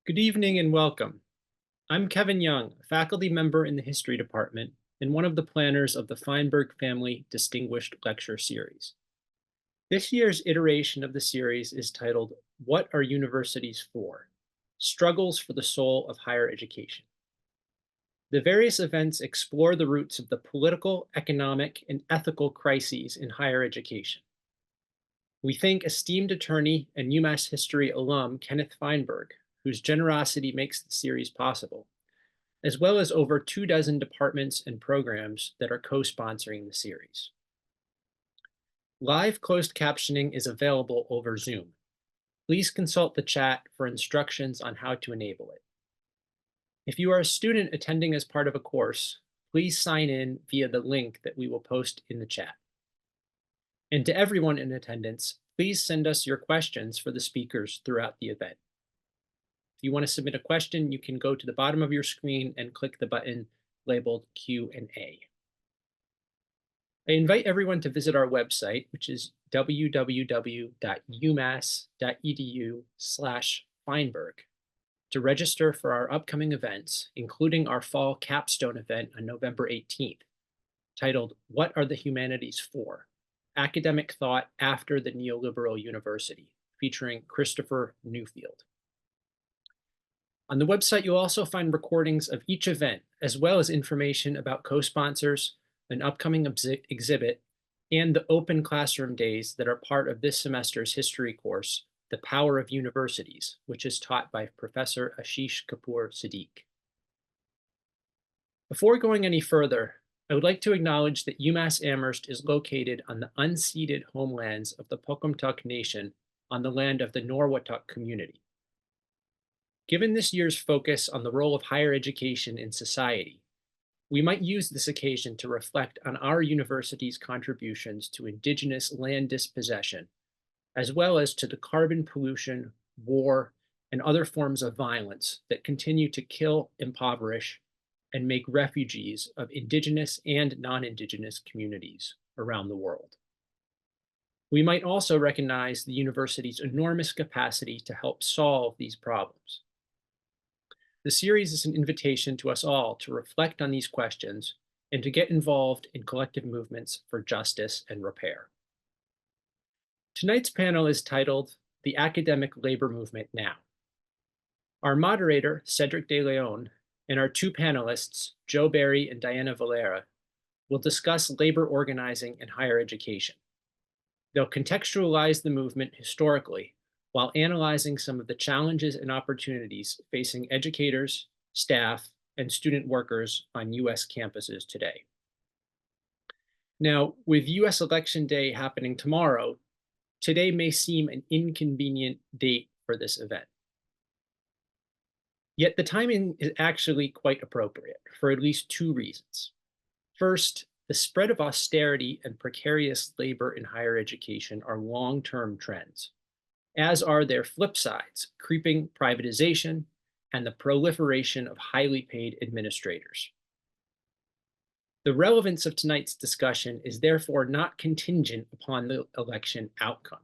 Good evening and welcome. I'm Kevin Young, a faculty member in the History Department and one of the planners of the Feinberg Family Distinguished Lecture Series. This year's iteration of the series is titled, What Are Universities For? Struggles for the Soul of Higher Education. The various events explore the roots of the political, economic, and ethical crises in higher education. We thank esteemed attorney and UMass history alum Kenneth Feinberg, whose generosity makes the series possible, as well as over 24 departments and programs that are co-sponsoring the series. Live closed captioning is available over Zoom. Please consult the chat for instructions on how to enable it. If you are a student attending as part of a course, please sign in via the link that we will post in the chat. And to everyone in attendance, please send us your questions for the speakers throughout the event. If you want to submit a question, you can go to the bottom of your screen and click the button labeled Q&A. I invite everyone to visit our website, which is www.umass.edu/Feinberg, to register for our upcoming events, including our fall capstone event on November 18th, titled What Are the Humanities For? Academic Thought After the Neoliberal University, featuring Christopher Newfield. On the website, you'll also find recordings of each event, as well as information about co-sponsors, an upcoming exhibit, and the open classroom days that are part of this semester's history course, The Power of Universities, which is taught by Professor Ashish Kapoor Siddique. Before going any further, I would like to acknowledge that UMass Amherst is located on the unceded homelands of the Pocumtuck Nation on the land of the Norwottuck community. Given this year's focus on the role of higher education in society, we might use this occasion to reflect on our university's contributions to Indigenous land dispossession, as well as to the carbon pollution, war, and other forms of violence that continue to kill, impoverish, and make refugees of Indigenous and non-Indigenous communities around the world. We might also recognize the university's enormous capacity to help solve these problems. The series is an invitation to us all to reflect on these questions and to get involved in collective movements for justice and repair. Tonight's panel is titled The Academic Labor Movement Now. Our moderator, Cedric de Leon, and our two panelists, Joe Barry and Diana Vallera, will discuss labor organizing in higher education. They'll contextualize the movement historically while analyzing some of the challenges and opportunities facing educators, staff, and student workers on US campuses today. Now, with US Election Day happening tomorrow, today may seem an inconvenient date for this event. Yet the timing is actually quite appropriate for at least two reasons. First, the spread of austerity and precarious labor in higher education are long-term trends, as are their flip sides, creeping privatization and the proliferation of highly paid administrators. The relevance of tonight's discussion is therefore not contingent upon the election outcome.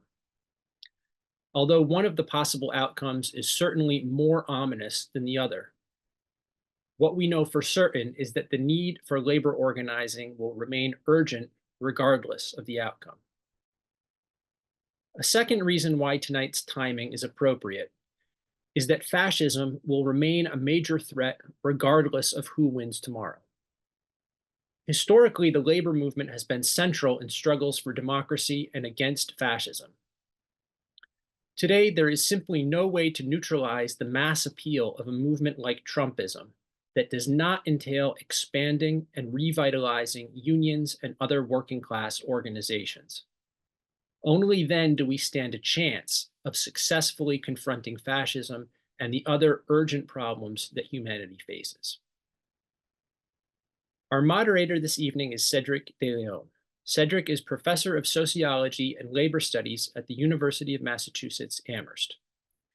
Although one of the possible outcomes is certainly more ominous than the other, what we know for certain is that the need for labor organizing will remain urgent regardless of the outcome. A second reason why tonight's timing is appropriate is that fascism will remain a major threat regardless of who wins tomorrow. Historically, the labor movement has been central in struggles for democracy and against fascism. Today, there is simply no way to neutralize the mass appeal of a movement like Trumpism that does not entail expanding and revitalizing unions and other working class organizations. Only then do we stand a chance of successfully confronting fascism and the other urgent problems that humanity faces. Our moderator this evening is Cedric de Leon. Cedric is professor of sociology and labor studies at the University of Massachusetts Amherst.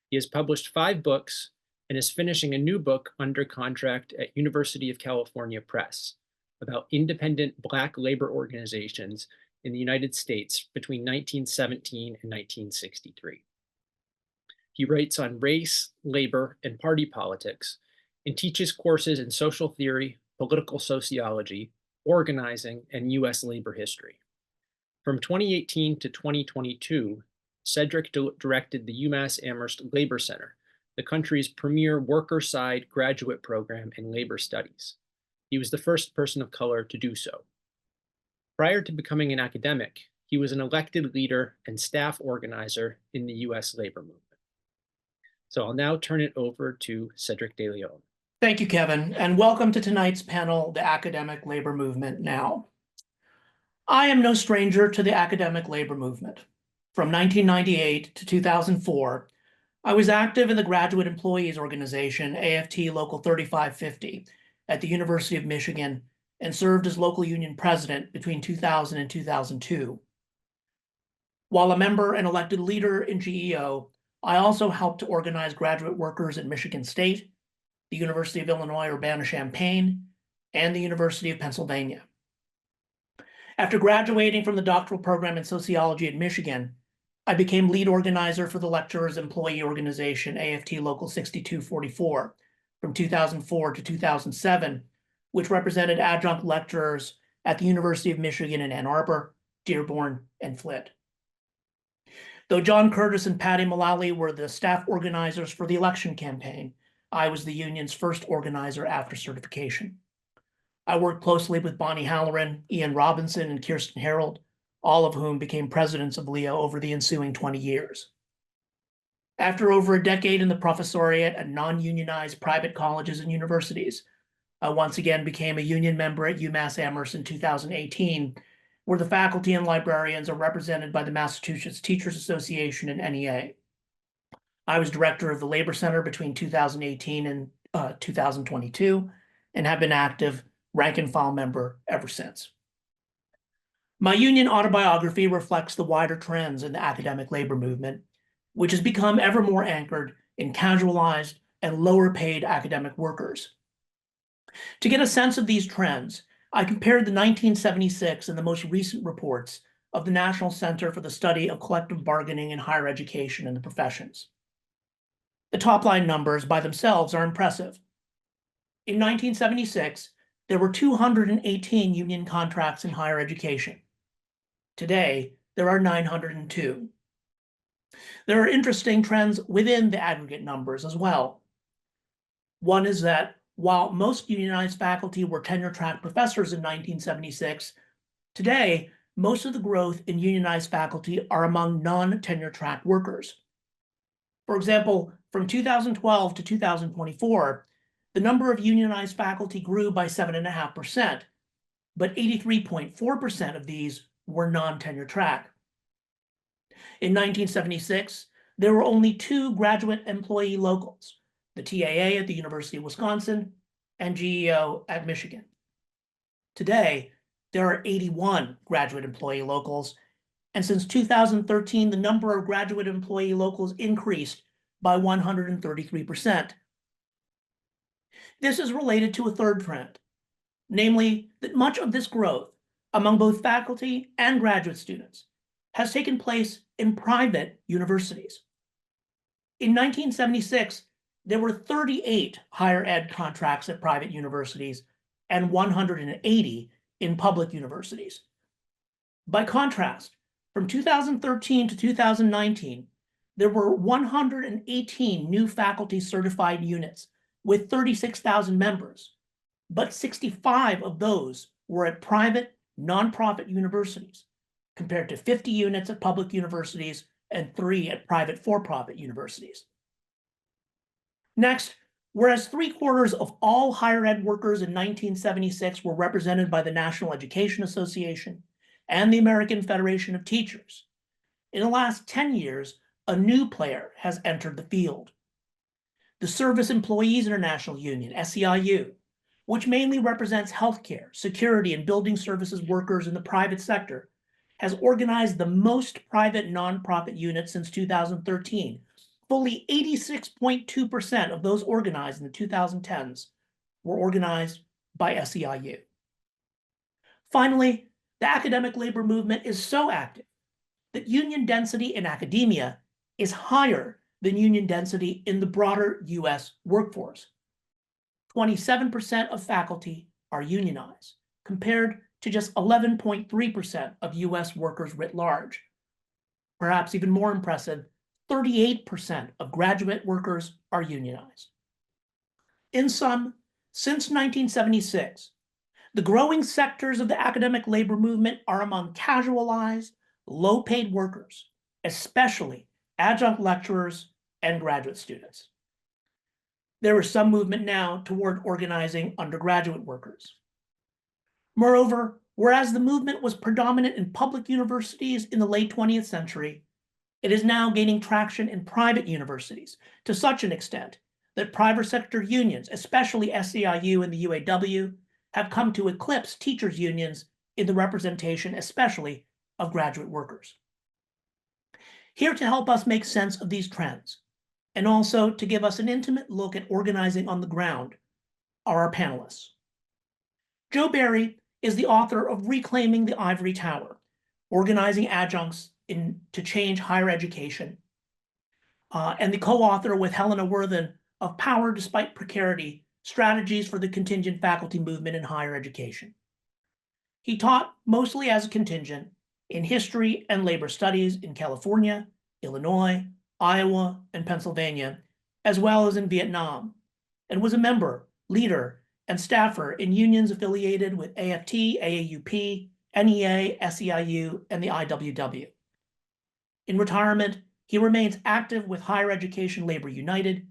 He has published 5 books and is finishing a new book under contract at University of California Press about independent Black labor organizations in the United States between 1917 and 1963. He writes on race, labor, and party politics, and teaches courses in social theory, political sociology, organizing, and U.S. labor history. From 2018 to 2022, Cedric directed the UMass Amherst Labor Center, the country's premier worker side graduate program in labor studies. He was the first person of color to do so. Prior to becoming an academic, he was an elected leader and staff organizer in the U.S. labor movement. So I'll now turn it over to Cedric de Leon. Thank you, Kevin, and welcome to tonight's panel, The Academic Labor Movement Now. I am no stranger to the academic labor movement. From 1998 to 2004, I was active in the Graduate Employees Organization, AFT Local 3550, at the University of Michigan, and served as local union president between 2000 and 2002. While a member and elected leader in GEO, I also helped to organize graduate workers at Michigan State, the University of Illinois Urbana-Champaign, and the University of Pennsylvania. After graduating from the doctoral program in sociology at Michigan, I became lead organizer for the Lecturers Employee Organization, AFT Local 6244, from 2004 to 2007, which represented adjunct lecturers at the University of Michigan in Ann Arbor, Dearborn, and Flint. Though John Curtis and Patty Mullally were the staff organizers for the election campaign, I was the union's first organizer after certification. I worked closely with Bonnie Halloran, Ian Robinson, and Kirsten Harold, all of whom became presidents of LEO over the ensuing 20 years. After over a decade in the professoriate at non-unionized private colleges and universities, I once again became a union member at UMass Amherst in 2018, where the faculty and librarians are represented by the Massachusetts Teachers Association and NEA. I was director of the Labor Center between 2018 and 2022, and have been active rank and file member ever since. My union autobiography reflects the wider trends in the academic labor movement, which has become ever more anchored in casualized and lower paid academic workers. To get a sense of these trends, I compared the 1976 and the most recent reports of the National Center for the Study of Collective Bargaining in Higher Education and the Professions. The top line numbers by themselves are impressive. In 1976, there were 218 union contracts in higher education. Today, there are 902. There are interesting trends within the aggregate numbers as well. One is that while most unionized faculty were tenure-track professors in 1976, today, most of the growth in unionized faculty are among non-tenure-track workers. For example, from 2012 to 2024, the number of unionized faculty grew by 7.5%, but 83.4% of these were non-tenure track. In 1976, there were only 2 graduate employee locals, the TAA at the University of Wisconsin and GEO at Michigan. Today, there are 81 graduate employee locals, and since 2013, the number of graduate employee locals increased by 133%. This is related to a third trend, namely that much of this growth among both faculty and graduate students has taken place in private universities. In 1976, there were 38 higher ed contracts at private universities and 180 in public universities. By contrast, from 2013 to 2019, there were 118 new faculty certified units with 36,000 members, but 65 of those were at private, nonprofit universities, compared to 50 units at public universities and 3 at private for-profit universities. Next, whereas 3/4 of all higher ed workers in 1976 were represented by the National Education Association and the American Federation of Teachers, in the last 10 years, a new player has entered the field. The Service Employees International Union, SEIU, which mainly represents healthcare, security, and building services workers in the private sector, has organized the most private nonprofit units since 2013. Fully 86.2% of those organized in the 2010s were organized by SEIU. Finally, the academic labor movement is so active that union density in academia is higher than union density in the broader US workforce. 27% of faculty are unionized, compared to just 11.3% of US workers writ large. Perhaps even more impressive, 38% of graduate workers are unionized. In sum, since 1976, the growing sectors of the academic labor movement are among casualized, low-paid workers, especially adjunct lecturers and graduate students. There is some movement now toward organizing undergraduate workers. Moreover, whereas the movement was predominant in public universities in the late 20th century, it is now gaining traction in private universities to such an extent that private sector unions, especially SEIU and the UAW, have come to eclipse teachers' unions in the representation, especially of graduate workers. Here to help us make sense of these trends, and also to give us an intimate look at organizing on the ground, are our panelists. Joe Barry is the author of Reclaiming the Ivory Tower, Organizing Adjuncts to Change Higher Education, and the co-author with Helena Worthen of Power Despite Precarity, Strategies for the Contingent Faculty Movement in Higher Education. He taught mostly as a contingent in history and labor studies in California, Illinois, Iowa, and Pennsylvania, as well as in Vietnam, and was a member, leader, and staffer in unions affiliated with AFT, AAUP, NEA, SEIU, and the IWW. In retirement, he remains active with Higher Education Labor United,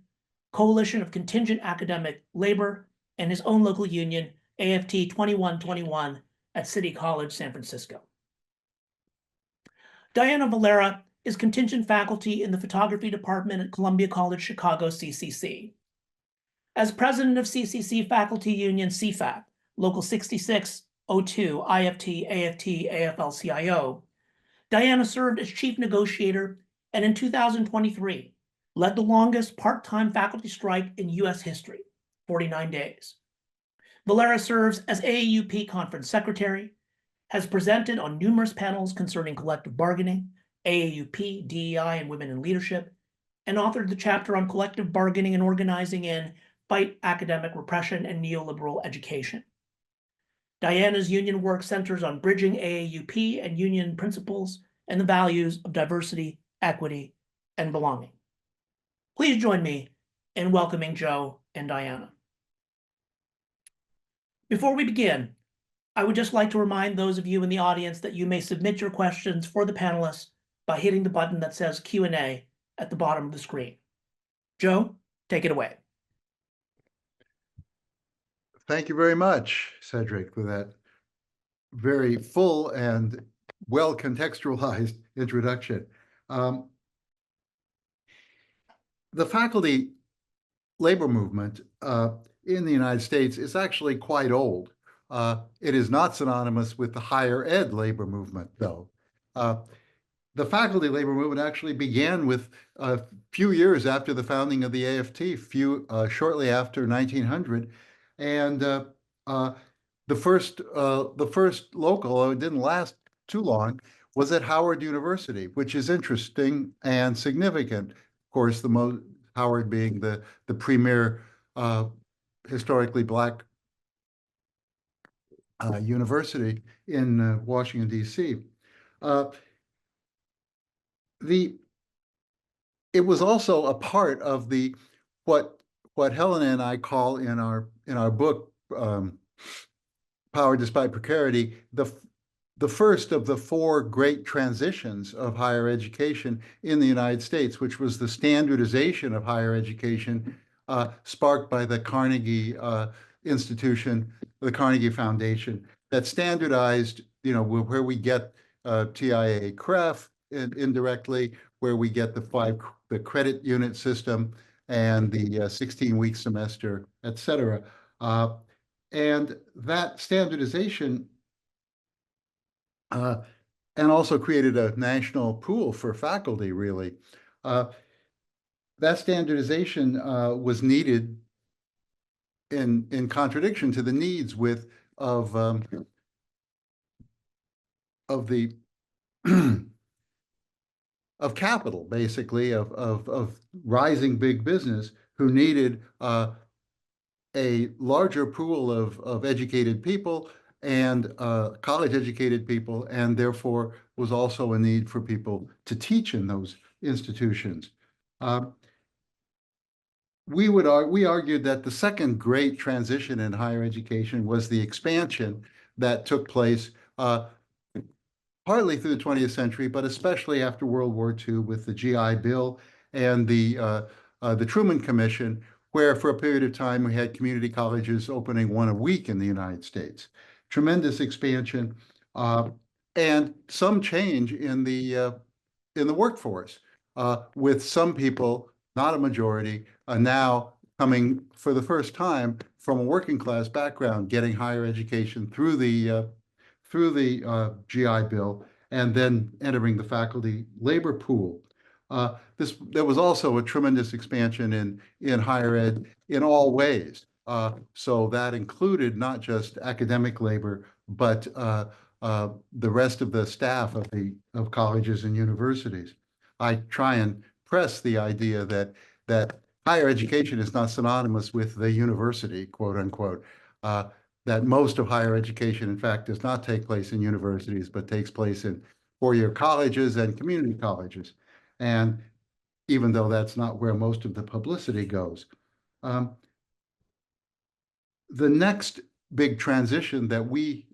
Coalition of Contingent Academic Labor, and his own local union, AFT 2121, at City College, San Francisco. Diana Vallera is contingent faculty in the photography department at Columbia College Chicago, CCC. As president of CCC Faculty Union CFAC, Local 6602, IFT, AFT, AFL-CIO, Diana served as chief negotiator and in 2023 led the longest part-time faculty strike in US history, 49 days. Vallera serves as AAUP conference secretary, has presented on numerous panels concerning collective bargaining, AAUP, DEI, and women in leadership, and authored the chapter on collective bargaining and organizing in Fight Academic Repression and Neoliberal Education. Diana's union work centers on bridging AAUP and union principles and the values of diversity, equity, and belonging. Please join me in welcoming Joe and Diana. Before we begin, I would just like to remind those of you in the audience that you may submit your questions for the panelists by hitting the button that says Q&A at the bottom of the screen. Joe, take it away. Thank you very much, Cedric, for that very full and well-contextualized introduction. The faculty labor movement in the United States is actually quite old. It is not synonymous with the higher ed labor movement, though. The faculty labor movement actually began with a few years after the founding of the AFT, shortly after 1900, and the first local, it didn't last too long, was at Howard University, which is interesting and significant. Of course, Howard being the premier historically Black university in Washington, D.C. It was also a part of what Helena and I call in our book Power Despite Precarity, the first of the four great transitions of higher education in the United States, which was the standardization of higher education sparked by the Carnegie institution, the Carnegie Foundation, that standardized, where we get TIA CREF indirectly, where we get the credit unit system and the 16-week semester, et cetera. And that standardization and also created a national pool for faculty, really. That standardization was needed in contradiction to the needs of the capital, basically, of rising big business who needed a larger pool of educated people and college-educated people, and therefore was also a need for people to teach in those institutions. We argued that the second great transition in higher education was the expansion that took place partly through the 20th century, but especially after World War II with the GI Bill and the Truman Commission, where for a period of time we had community colleges opening one a week in the United States. Tremendous expansion and some change in the workforce, with some people, not a majority, now coming for the first time from a working class background, getting higher education through the GI Bill, and then entering the faculty labor pool. There was also a tremendous expansion in higher ed in all ways. So that included not just academic labor, but the rest of the staff of colleges and universities. I try and press the idea that higher education is not synonymous with the university, quote unquote. That most of higher education, in fact, does not take place in universities, but takes place in four-year colleges and community colleges. And even though that's not where most of the publicity goes. The next big transition that we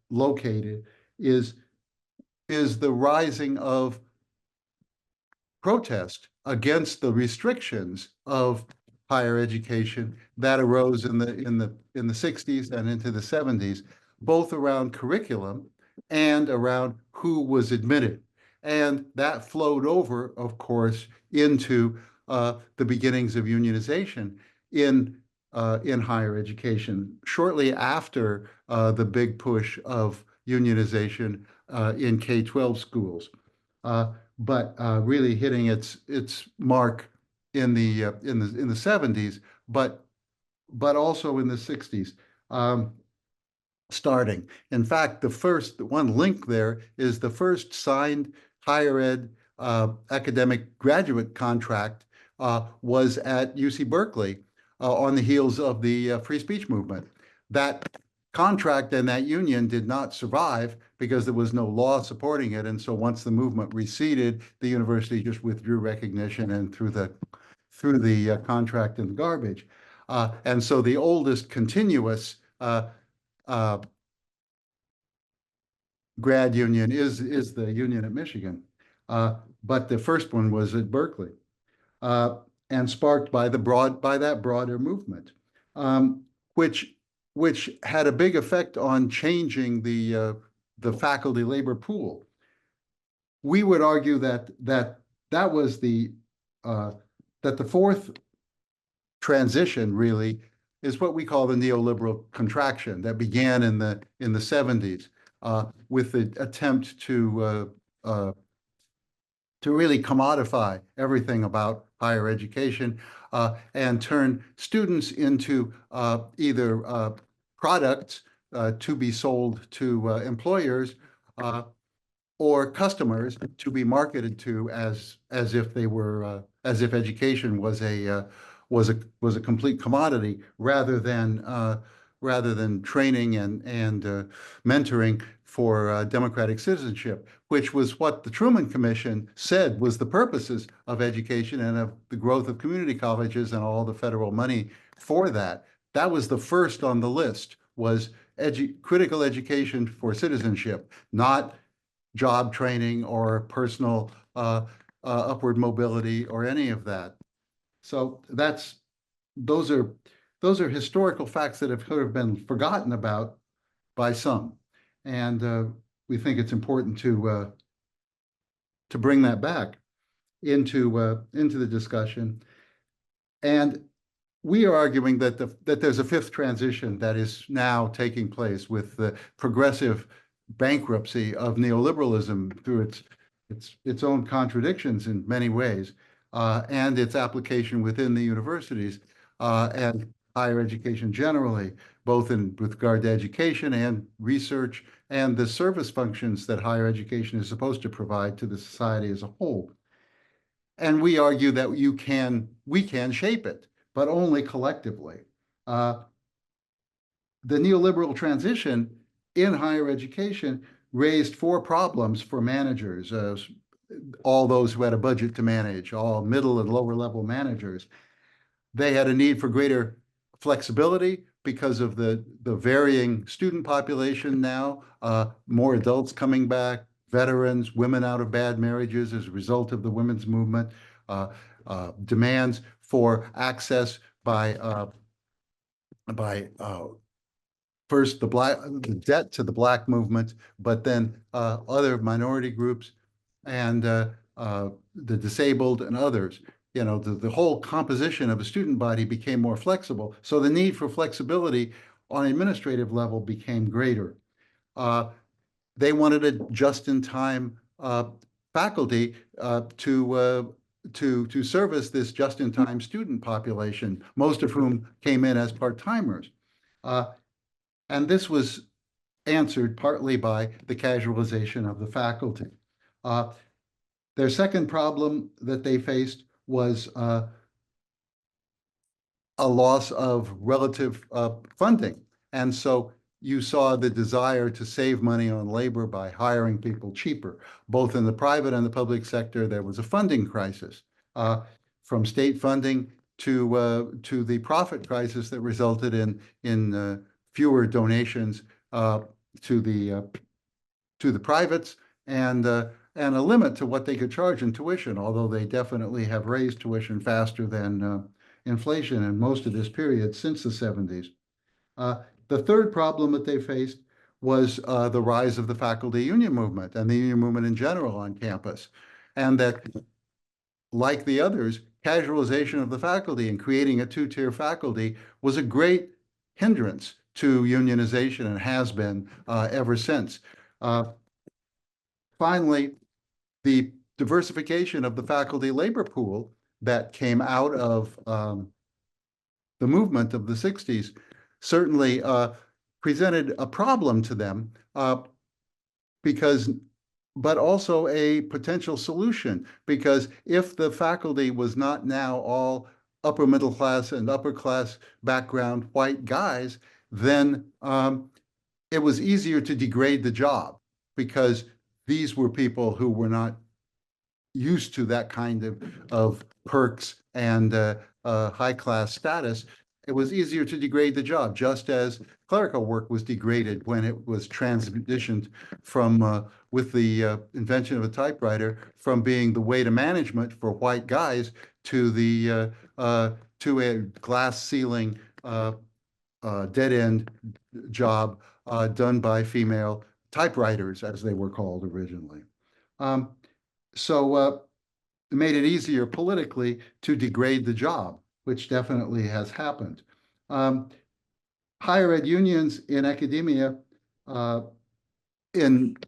located is the rising of protest against the restrictions of higher education that arose in the 60s and into the 70s, both around curriculum and around who was admitted. And that flowed over, of course, into the beginnings of unionization in higher education. Shortly after the big push of unionization in K-12 schools, but really hitting its mark in the 70s, but also in the 60s. Starting. In fact, the one link there is the first signed higher ed academic graduate contract was at UC Berkeley on the heels of the free speech movement. That contract and that union did not survive because there was no law supporting it. And so once the movement receded, the university just withdrew recognition and threw the contract in the garbage. And so the oldest continuous grad union is the union at Michigan, but the first one was at Berkeley, and sparked by that broader movement, which had a big effect on changing the faculty labor pool. We would argue that was the fourth transition really is what we call the neoliberal contraction that began in the 70s with the attempt to really commodify everything about higher education and turn students into either products to be sold to employers or customers to be marketed to as if they were as if education was a complete commodity rather than training and mentoring for democratic citizenship, which was what the Truman Commission said was the purposes of education and of the growth of community colleges and all the federal money for that. That was the first on the list, was critical education for citizenship, not job training or personal upward mobility or any of that. So those are historical facts that have sort of been forgotten about by some, and we think it's important to bring that back into the discussion. And we are arguing that there's a fifth transition that is now taking place with the progressive bankruptcy of neoliberalism through its own contradictions in many ways, and its application within the universities. And higher education generally, both with regard to education and research and the service functions that higher education is supposed to provide to the society as a whole. And we argue that we can shape it, but only collectively. The neoliberal transition in higher education raised four problems for managers, all those who had a budget to manage, all middle and lower level managers. They had a need for greater flexibility because of the varying student population now, more adults coming back, veterans, women out of bad marriages as a result of the women's movement, demands for access by first the debt to the Black movement, but then other minority groups and the disabled and others. You know, the whole composition of a student body became more flexible. So the need for flexibility on an administrative level became greater. They wanted a just-in-time faculty to service this just-in-time student population, most of whom came in as part-timers. And this was answered partly by the casualization of the faculty. Their second problem that they faced was a loss of relative funding. And so you saw the desire to save money on labor by hiring people cheaper. Both in the private and the public sector, there was a funding crisis, from state funding to the profit crisis that resulted in fewer donations to the privates and a limit to what they could charge in tuition, although they definitely have raised tuition faster than inflation in most of this period since the 70s. The third problem that they faced was the rise of the faculty union movement and the union movement in general on campus. And that, like the others, casualization of the faculty and creating a two-tier faculty was a great hindrance to unionization and has been ever since. Finally, the diversification of the faculty labor pool that came out of the movement of the 60s certainly presented a problem to them, but also a potential solution, because if the faculty was not now all upper middle class and upper class background white guys, then it was easier to degrade the job, because these were people who were not used to that kind of perks and high class status. It was easier to degrade the job, just as clerical work was degraded when it was transitioned from, with the invention of a typewriter, from being the way to management for white guys to to a glass ceiling dead end job done by female typewriters, as they were called originally. So it made it easier politically to degrade the job, which definitely has happened. Higher ed unions in academia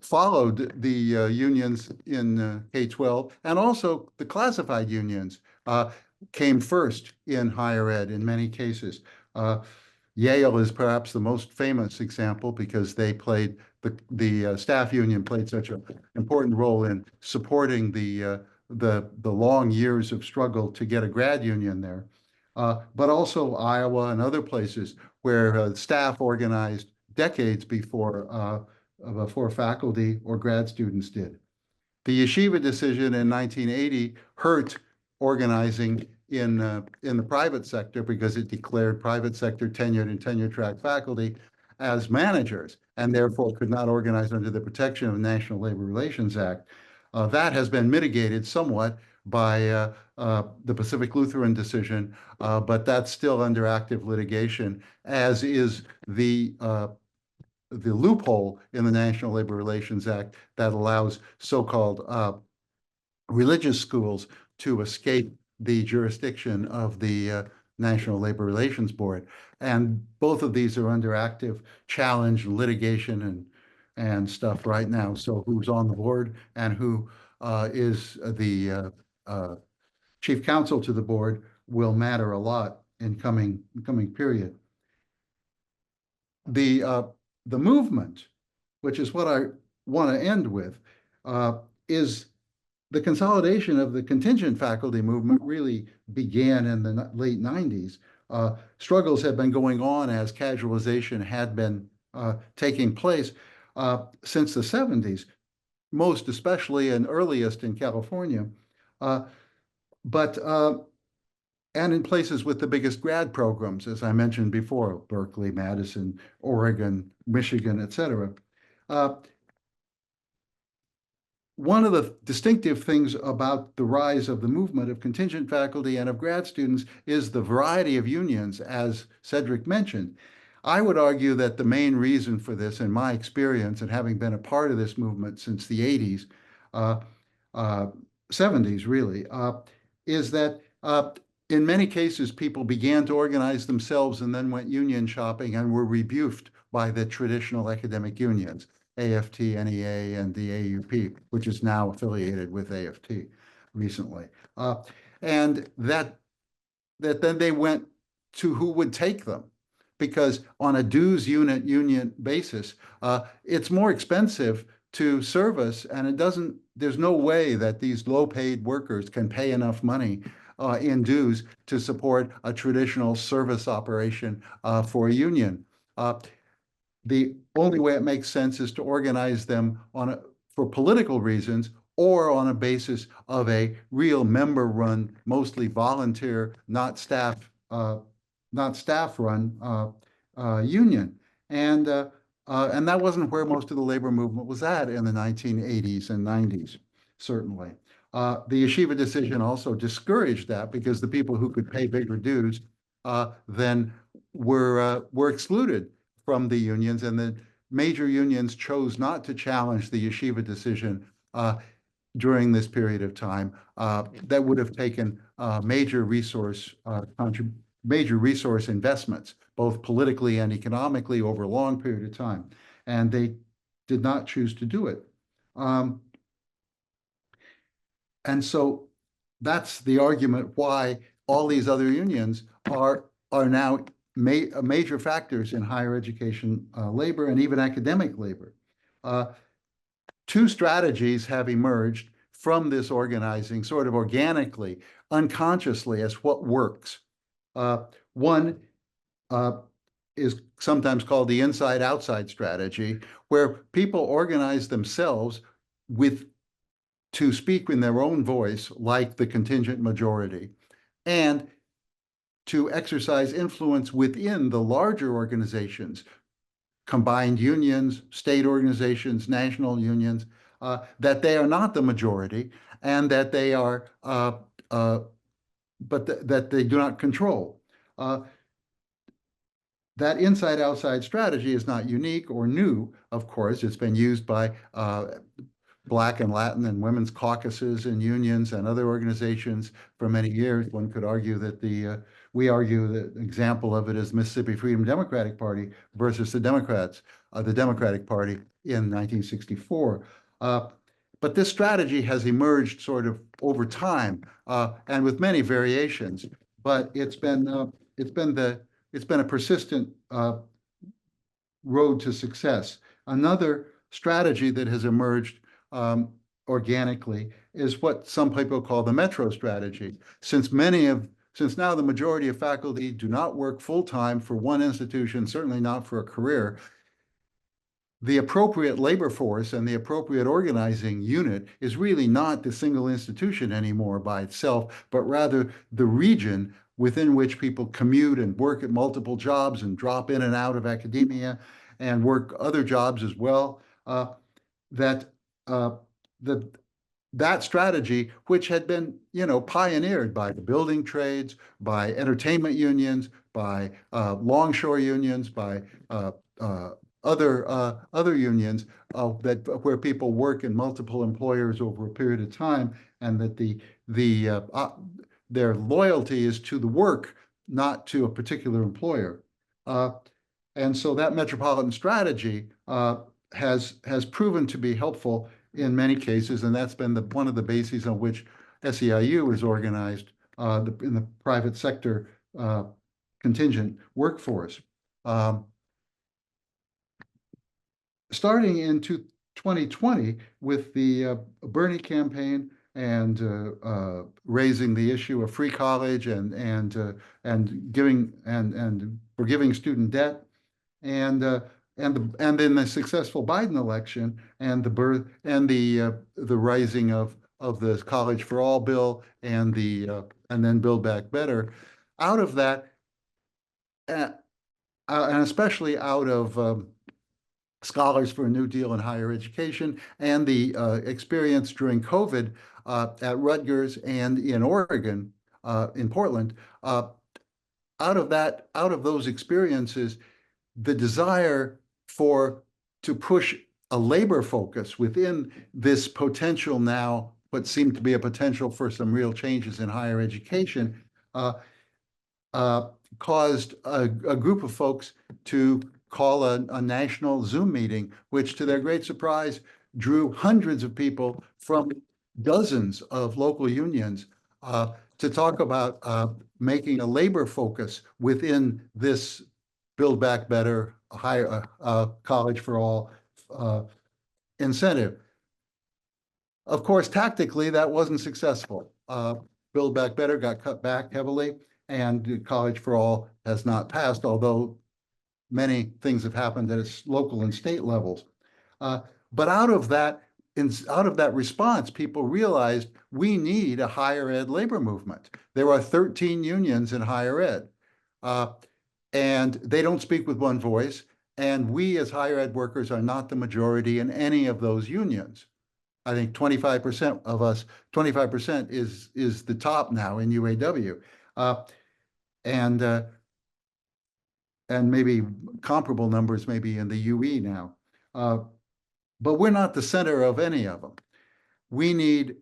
followed the unions in K-12, and also the classified unions came first in higher ed in many cases. Yale is perhaps the most famous example, because they played the staff union played such an important role in supporting the long years of struggle to get a grad union there. But also Iowa and other places where staff organized decades before faculty or grad students did. The yeshiva decision in 1980 hurt organizing in the private sector, because it declared private sector tenured and tenure-track faculty as managers, and therefore could not organize under the protection of the National Labor Relations Act. That has been mitigated somewhat by the Pacific Lutheran decision, but that's still under active litigation, as is the loophole in the National Labor Relations Act that allows so-called religious schools to escape the jurisdiction of the National Labor Relations Board. And both of these are under active challenge, litigation, and stuff right now. So who's on the board and who is the chief counsel to the board will matter a lot coming period. The movement, which is what I want to end with, is the consolidation of the contingent faculty movement really began in the late 90s. Struggles had been going on as casualization had been taking place since the 70s, most especially and earliest in California. And in places with the biggest grad programs, as I mentioned before, Berkeley, Madison, Oregon, Michigan, et cetera. One of the distinctive things about the rise of the movement of contingent faculty and of grad students is the variety of unions, as Cedric mentioned. I would argue that the main reason for this, in my experience, and having been a part of this movement since the 80s, 70s really, is that in many cases, people began to organize themselves and then went union shopping and were rebuked by the traditional academic unions, AFT, NEA, and the AUP, which is now affiliated with AFT recently. And that then they went to who would take them, because on a dues unit union basis, it's more expensive to service, and there's no way that these low-paid workers can pay enough money in dues to support a traditional service operation for a union. The only way it makes sense is to organize them for political reasons or on a basis of a real member-run, mostly volunteer, not staff-run union. And that wasn't where most of the labor movement was at in the 1980s and 90s, certainly. The yeshiva decision also discouraged that, because the people who could pay bigger dues then were excluded from the unions, and the major unions chose not to challenge the yeshiva decision during this period of time. That would have taken major resource investments, both politically and economically, over a long period of time, and they did not choose to do it. And so that's the argument why all these other unions are now major factors in higher education labor and even academic labor. Two strategies have emerged from this organizing sort of organically, unconsciously, as what works. One is sometimes called the inside-outside strategy, where people organize themselves to speak in their own voice, like the contingent majority, and to exercise influence within the larger organizations, combined unions, state organizations, national unions, that they are not the majority, and that they are, that they do not control. That inside-outside strategy is not unique or new, of course. It's been used by Black and Latin and women's caucuses and unions and other organizations for many years. One could argue that we argue that an example of it is the Mississippi Freedom Democratic Party versus the Democrats, the Democratic Party in 1964. But this strategy has emerged sort of over time and with many variations. But it's been a persistent road to success. Another strategy that has emerged organically is what some people call the metro strategy. Since now the majority of faculty do not work full-time for one institution, certainly not for a career, the appropriate labor force and the appropriate organizing unit is really not the single institution anymore by itself, but rather the region within which people commute and work at multiple jobs and drop in and out of academia and work other jobs as well. That strategy, which had been, pioneered by the building trades, by entertainment unions, by longshore unions, by other unions where people work in multiple employers over a period of time, and that their loyalty is to the work, not to a particular employer. And so that metropolitan strategy has proven to be helpful in many cases, and that's been one of the bases on which SEIU is organized in the private sector contingent workforce. Starting in 2020 with the Bernie campaign and raising the issue of free college and forgiving student debt, and then the successful Biden election and the rising of the College for All bill and then Build Back Better. Out of that, and especially out of Scholars for a New Deal in Higher Education and the experience during COVID at Rutgers and in Oregon, in Portland, out of those experiences, the desire to push a labor focus within this potential now, what seemed to be a potential for some real changes in higher education, caused a group of folks to call a national Zoom meeting, which to their great surprise drew hundreds of people from dozens of local unions to talk about making a labor focus within this Build Back Better, higher college for all incentive. Of course, tactically, that wasn't successful. Build Back Better got cut back heavily, and College for All has not passed, although many things have happened at its local and state levels. But out of that response, people realized we need a higher ed labor movement. There are 13 unions in higher ed, and they don't speak with one voice. And we as higher ed workers are not the majority in any of those unions. I think 25% of us, 25% is the top now in UAW. And maybe comparable numbers maybe in the UE now. But we're not the center of any of them. We need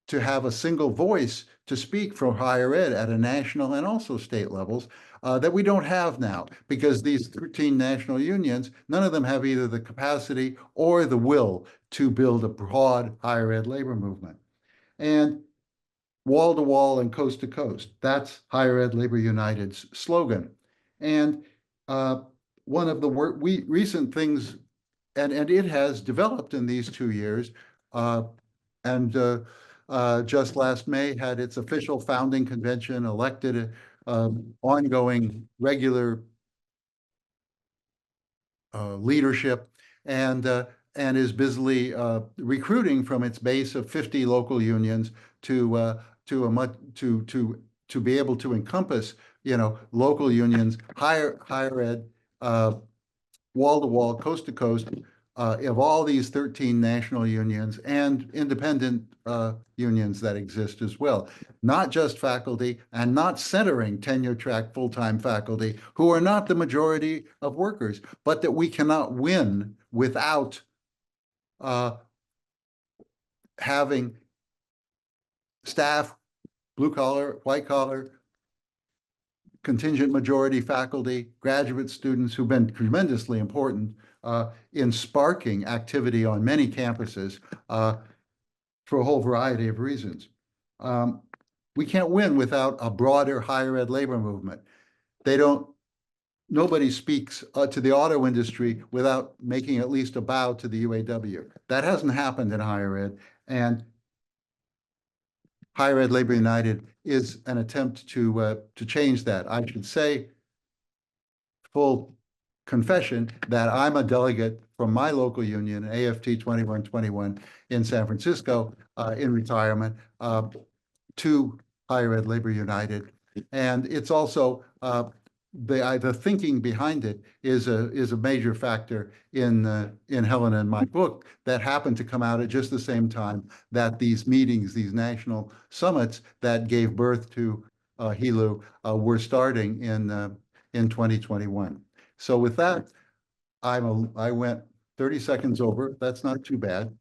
to have a single voice to speak for higher ed at a national and also state levels that we don't have now, because these 13 national unions, none of them have either the capacity or the will to build a broad higher ed labor movement. And wall to wall and coast to coast, that's Higher Ed Labor United's slogan. And one of the recent things, and it has developed in these 2 years, just last May had its official founding convention, elected ongoing regular leadership, and is busily recruiting from its base of 50 local unions to be able to encompass, local unions, higher ed, wall to wall, coast to coast, of all these 13 national unions and independent unions that exist as well. Not just faculty, and not centering tenure-track full-time faculty who are not the majority of workers, but that we cannot win without having staff, blue collar, white collar, contingent majority faculty, graduate students who've been tremendously important in sparking activity on many campuses for a whole variety of reasons. We can't win without a broader higher ed labor movement. Nobody speaks to the auto industry without making at least a bow to the UAW. That hasn't happened in higher ed, and Higher Ed Labor United is an attempt to change that. I should say, full confession, that I'm a delegate from my local union, AFT 2121 in San Francisco, in retirement, to Higher Ed Labor United. And it's also the thinking behind it is a major factor in Helena and my book that happened to come out at just the same time that these meetings, these national summits that gave birth to HELU were starting in 2021. So with that, I went 30 seconds over. That's not too bad,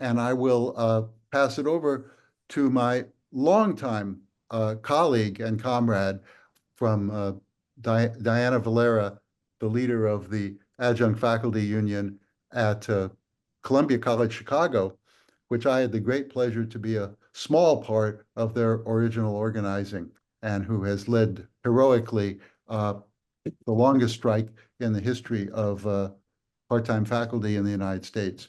and I will pass it over to my longtime colleague and comrade from Diana Vallera, the leader of the Adjunct Faculty Union at Columbia College Chicago, which I had the great pleasure to be a small part of their original organizing. and who has led heroically the longest strike in the history of part-time faculty in the United States.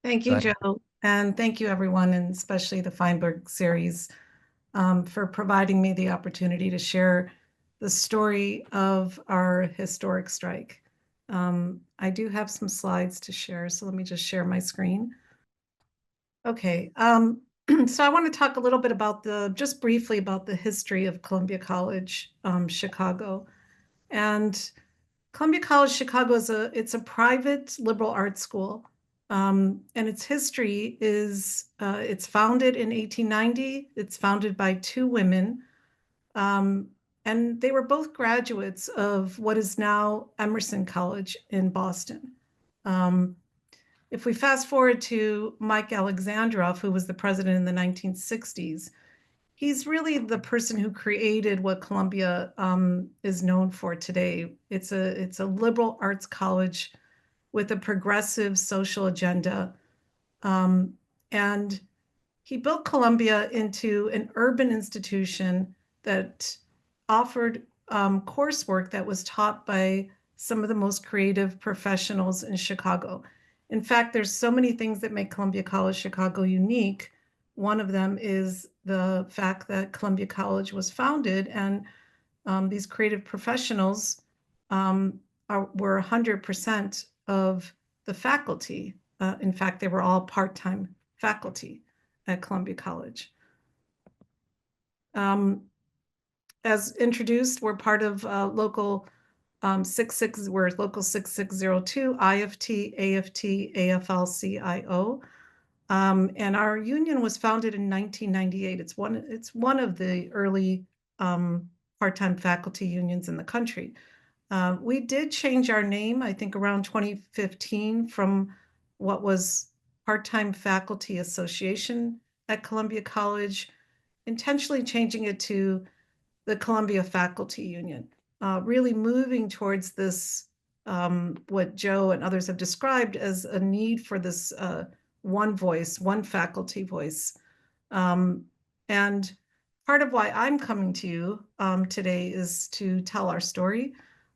Thank you, Joe, and thank you, everyone, and especially the Feinberg series, for providing me the opportunity to share the story of our historic strike. I do have some slides to share, so let me just share my screen. Okay, so I want to talk a little bit about just briefly about the history of Columbia College, Chicago. And Columbia College Chicago it's a private liberal arts school. And its history is, it's founded in 1890. It's founded by two women. And they were both graduates of what is now Emerson College in Boston. If we fast forward to Mike Alexandrov, who was the president in the 1960s, he's really the person who created what Columbia is known for today. It's a liberal arts college with a progressive social agenda. And he built Columbia into an urban institution that offered coursework that was taught by some of the most creative professionals in Chicago. In fact, there's so many things that make Columbia College Chicago unique. One of them is the fact that Columbia College was founded, and these creative professionals were 100% of the faculty. In fact, they were all part-time faculty at Columbia College. As introduced, we're part of local 6602, IFT, AFT, AFL-CIO. And our union was founded in 1998. It's one of the early part-time faculty unions in the country. We did change our name, I think, around 2015 from what was Part-Time Faculty Association at Columbia College, intentionally changing it to the Columbia Faculty Union, really moving towards this, what Joe and others have described as a need for this one voice, one faculty voice. And part of why I'm coming to you today is to tell our story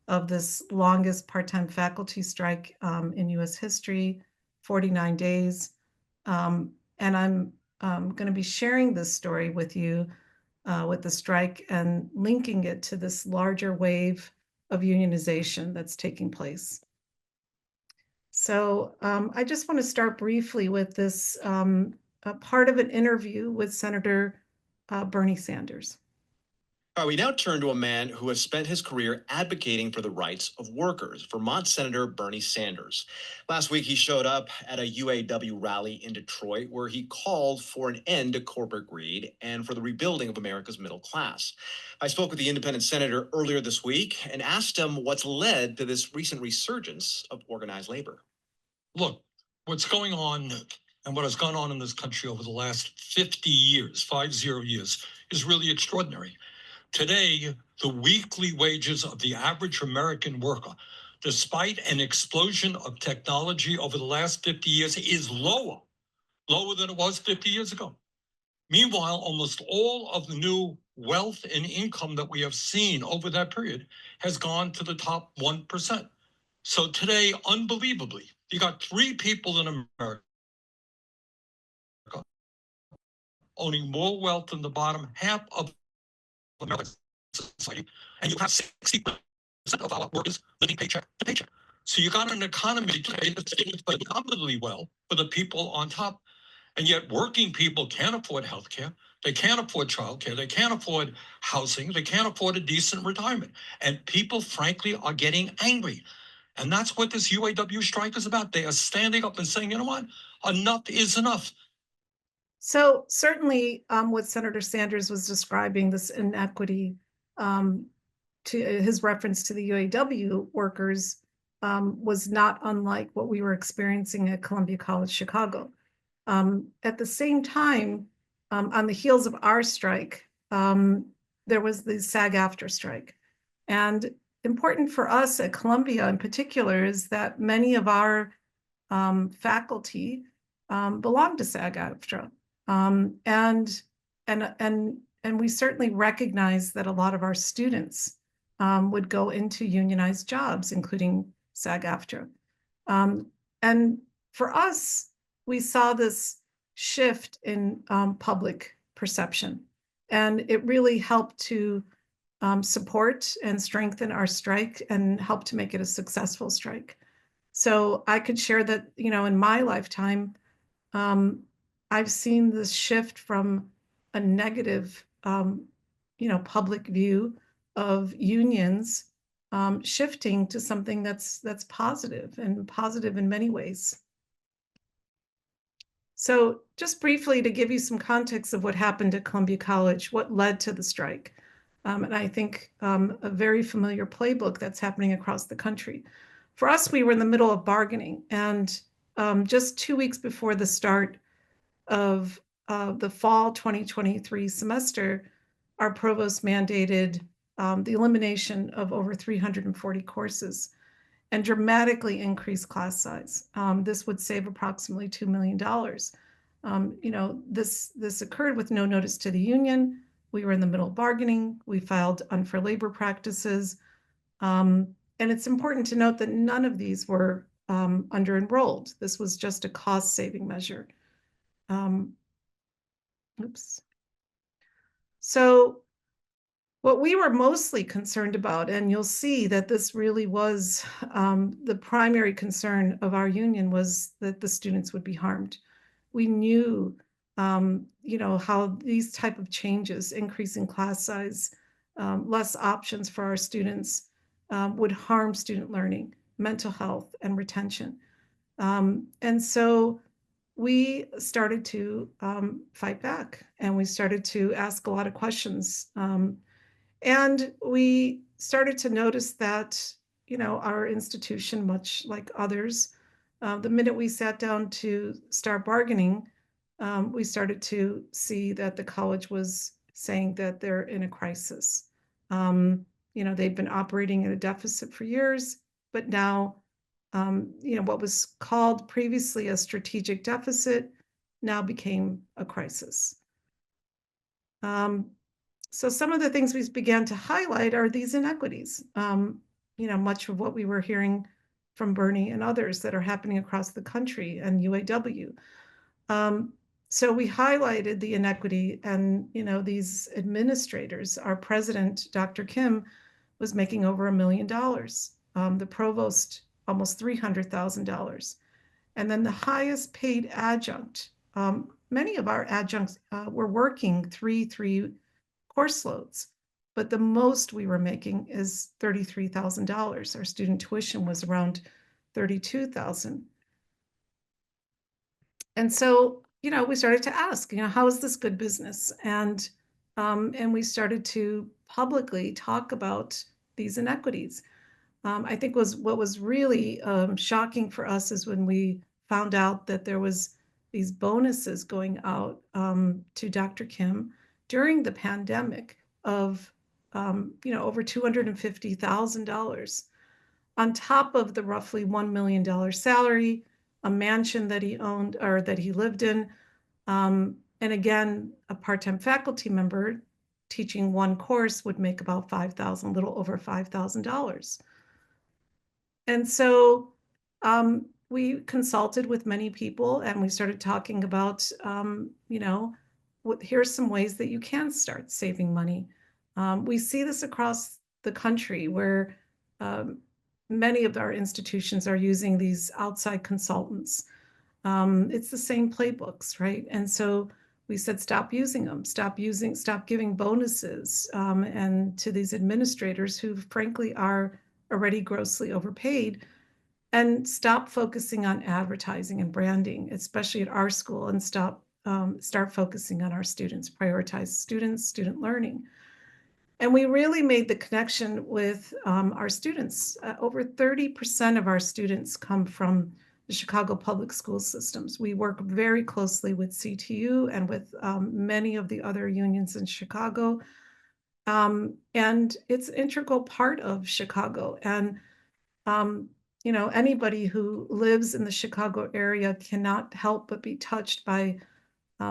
of this longest part-time faculty strike in US history, 49 days. And I'm going to be sharing this story with you with the strike and linking it to this larger wave of unionization that's taking place. So I just want to start briefly with this part of an interview with Senator Bernie Sanders. All right, we now turn to a man who has spent his career advocating for the rights of workers, Vermont Senator Bernie Sanders. Last week, he showed up at a UAW rally in Detroit where he called for an end to corporate greed and for the rebuilding of America's middle class. I spoke with the independent senator earlier this week and asked him what's led to this recent resurgence of organized labor. Look, what's going on and what has gone on in this country over the last 50 years, 50 years, is really extraordinary. Today, the weekly wages of the average American worker, despite an explosion of technology over the last 50 years, is lower than it was 50 years ago. Meanwhile, almost all of the new wealth and income that we have seen over that period has gone to the top 1%. So today, unbelievably, you got 3 people in America owning more wealth than the bottom half of American society, and you have 60% of our workers living paycheck to paycheck. So you got an economy today that's doing phenomenally well for the people on top, and yet working people can't afford health care, they can't afford childcare, they can't afford housing, they can't afford a decent retirement. And people, frankly, are getting angry. And that's what this UAW strike is about. They are standing up and saying, you know what, enough is enough. So certainly what Senator Sanders was describing, this inequity, to his reference to the UAW workers, was not unlike what we were experiencing at Columbia College Chicago. At the same time, on the heels of our strike, there was the SAG-AFTRA strike. And important for us at Columbia in particular is that many of our faculty belong to SAG-AFTRA. And And we certainly recognize that a lot of our students would go into unionized jobs, including SAG-AFTRA. And for us, we saw this shift in public perception, and it really helped to support and strengthen our strike and help to make it a successful strike. So I could share that, in my lifetime, I've seen this shift from a negative, public view of unions shifting to something that's positive and positive in many ways. So just briefly to give you some context of what happened at Columbia College, what led to the strike. And I think a very familiar playbook that's happening across the country. For us, we were in the middle of bargaining, and just 2 weeks before the start of the fall 2023 semester, our provost mandated the elimination of over 340 courses and dramatically increased class size. This would save approximately $2 million. This occurred with no notice to the union. We were in the middle of bargaining. We filed unfair labor practices. And it's important to note that none of these were under-enrolled. This was just a cost-saving measure. So what we were mostly concerned about, and you'll see that this really was the primary concern of our union, was that the students would be harmed. We knew, how these type of changes, increasing class size, less options for our students, would harm student learning, mental health, and retention. And so we started to fight back, and we started to ask a lot of questions. And we started to notice that, our institution, much like others, the minute we sat down to start bargaining, we started to see that the college was saying that they're in a crisis. They've been operating at a deficit for years, but now, what was called previously a strategic deficit now became a crisis. So some of the things we began to highlight are these inequities, much of what we were hearing from Bernie and others that are happening across the country and UAW. So we highlighted the inequity, and these administrators, our president, Dr. Kim, was making over $1 million. The provost, almost $300,000. And then the highest paid adjunct, many of our adjuncts were working three course loads, but the most we were making is $33,000. Our student tuition was around $32,000. And so, we started to ask, how is this good business? And we started to publicly talk about these inequities. I think what was really shocking for us is when we found out that there was these bonuses going out to Dr. Kim during the pandemic of over $250,000 on top of the roughly $1 million salary, a mansion that he owned or that he lived in, and again, a part-time faculty member teaching one course would make about $5,000, a little over $5,000. And so we consulted with many people, and we started talking about, here's some ways that you can start saving money. We see this across the country where many of our institutions are using these outside consultants. It's the same playbooks, right? And so we said, stop using them, stop giving bonuses and to these administrators who frankly are already grossly overpaid, and stop focusing on advertising and branding, especially at our school, and start focusing on our students, prioritize student learning. And we really made the connection with our students. Over 30% of our students come from the Chicago public school systems. We work very closely with CTU and with many of the other unions in Chicago. And it's an integral part of Chicago. And, anybody who lives in the Chicago area cannot help but be touched by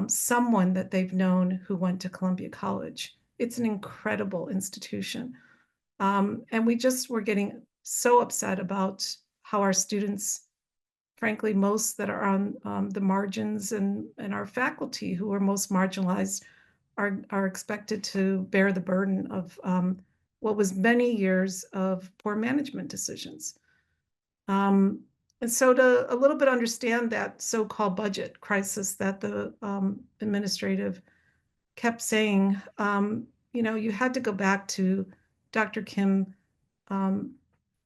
someone that they've known who went to Columbia College. It's an incredible institution. And we just were getting so upset about how our students, frankly, most that are on the margins and our faculty who are most marginalized are expected to bear the burden of what was many years of poor management decisions. And so to a little bit understand that so-called budget crisis that the administrative kept saying, you had to go back to Dr. Kim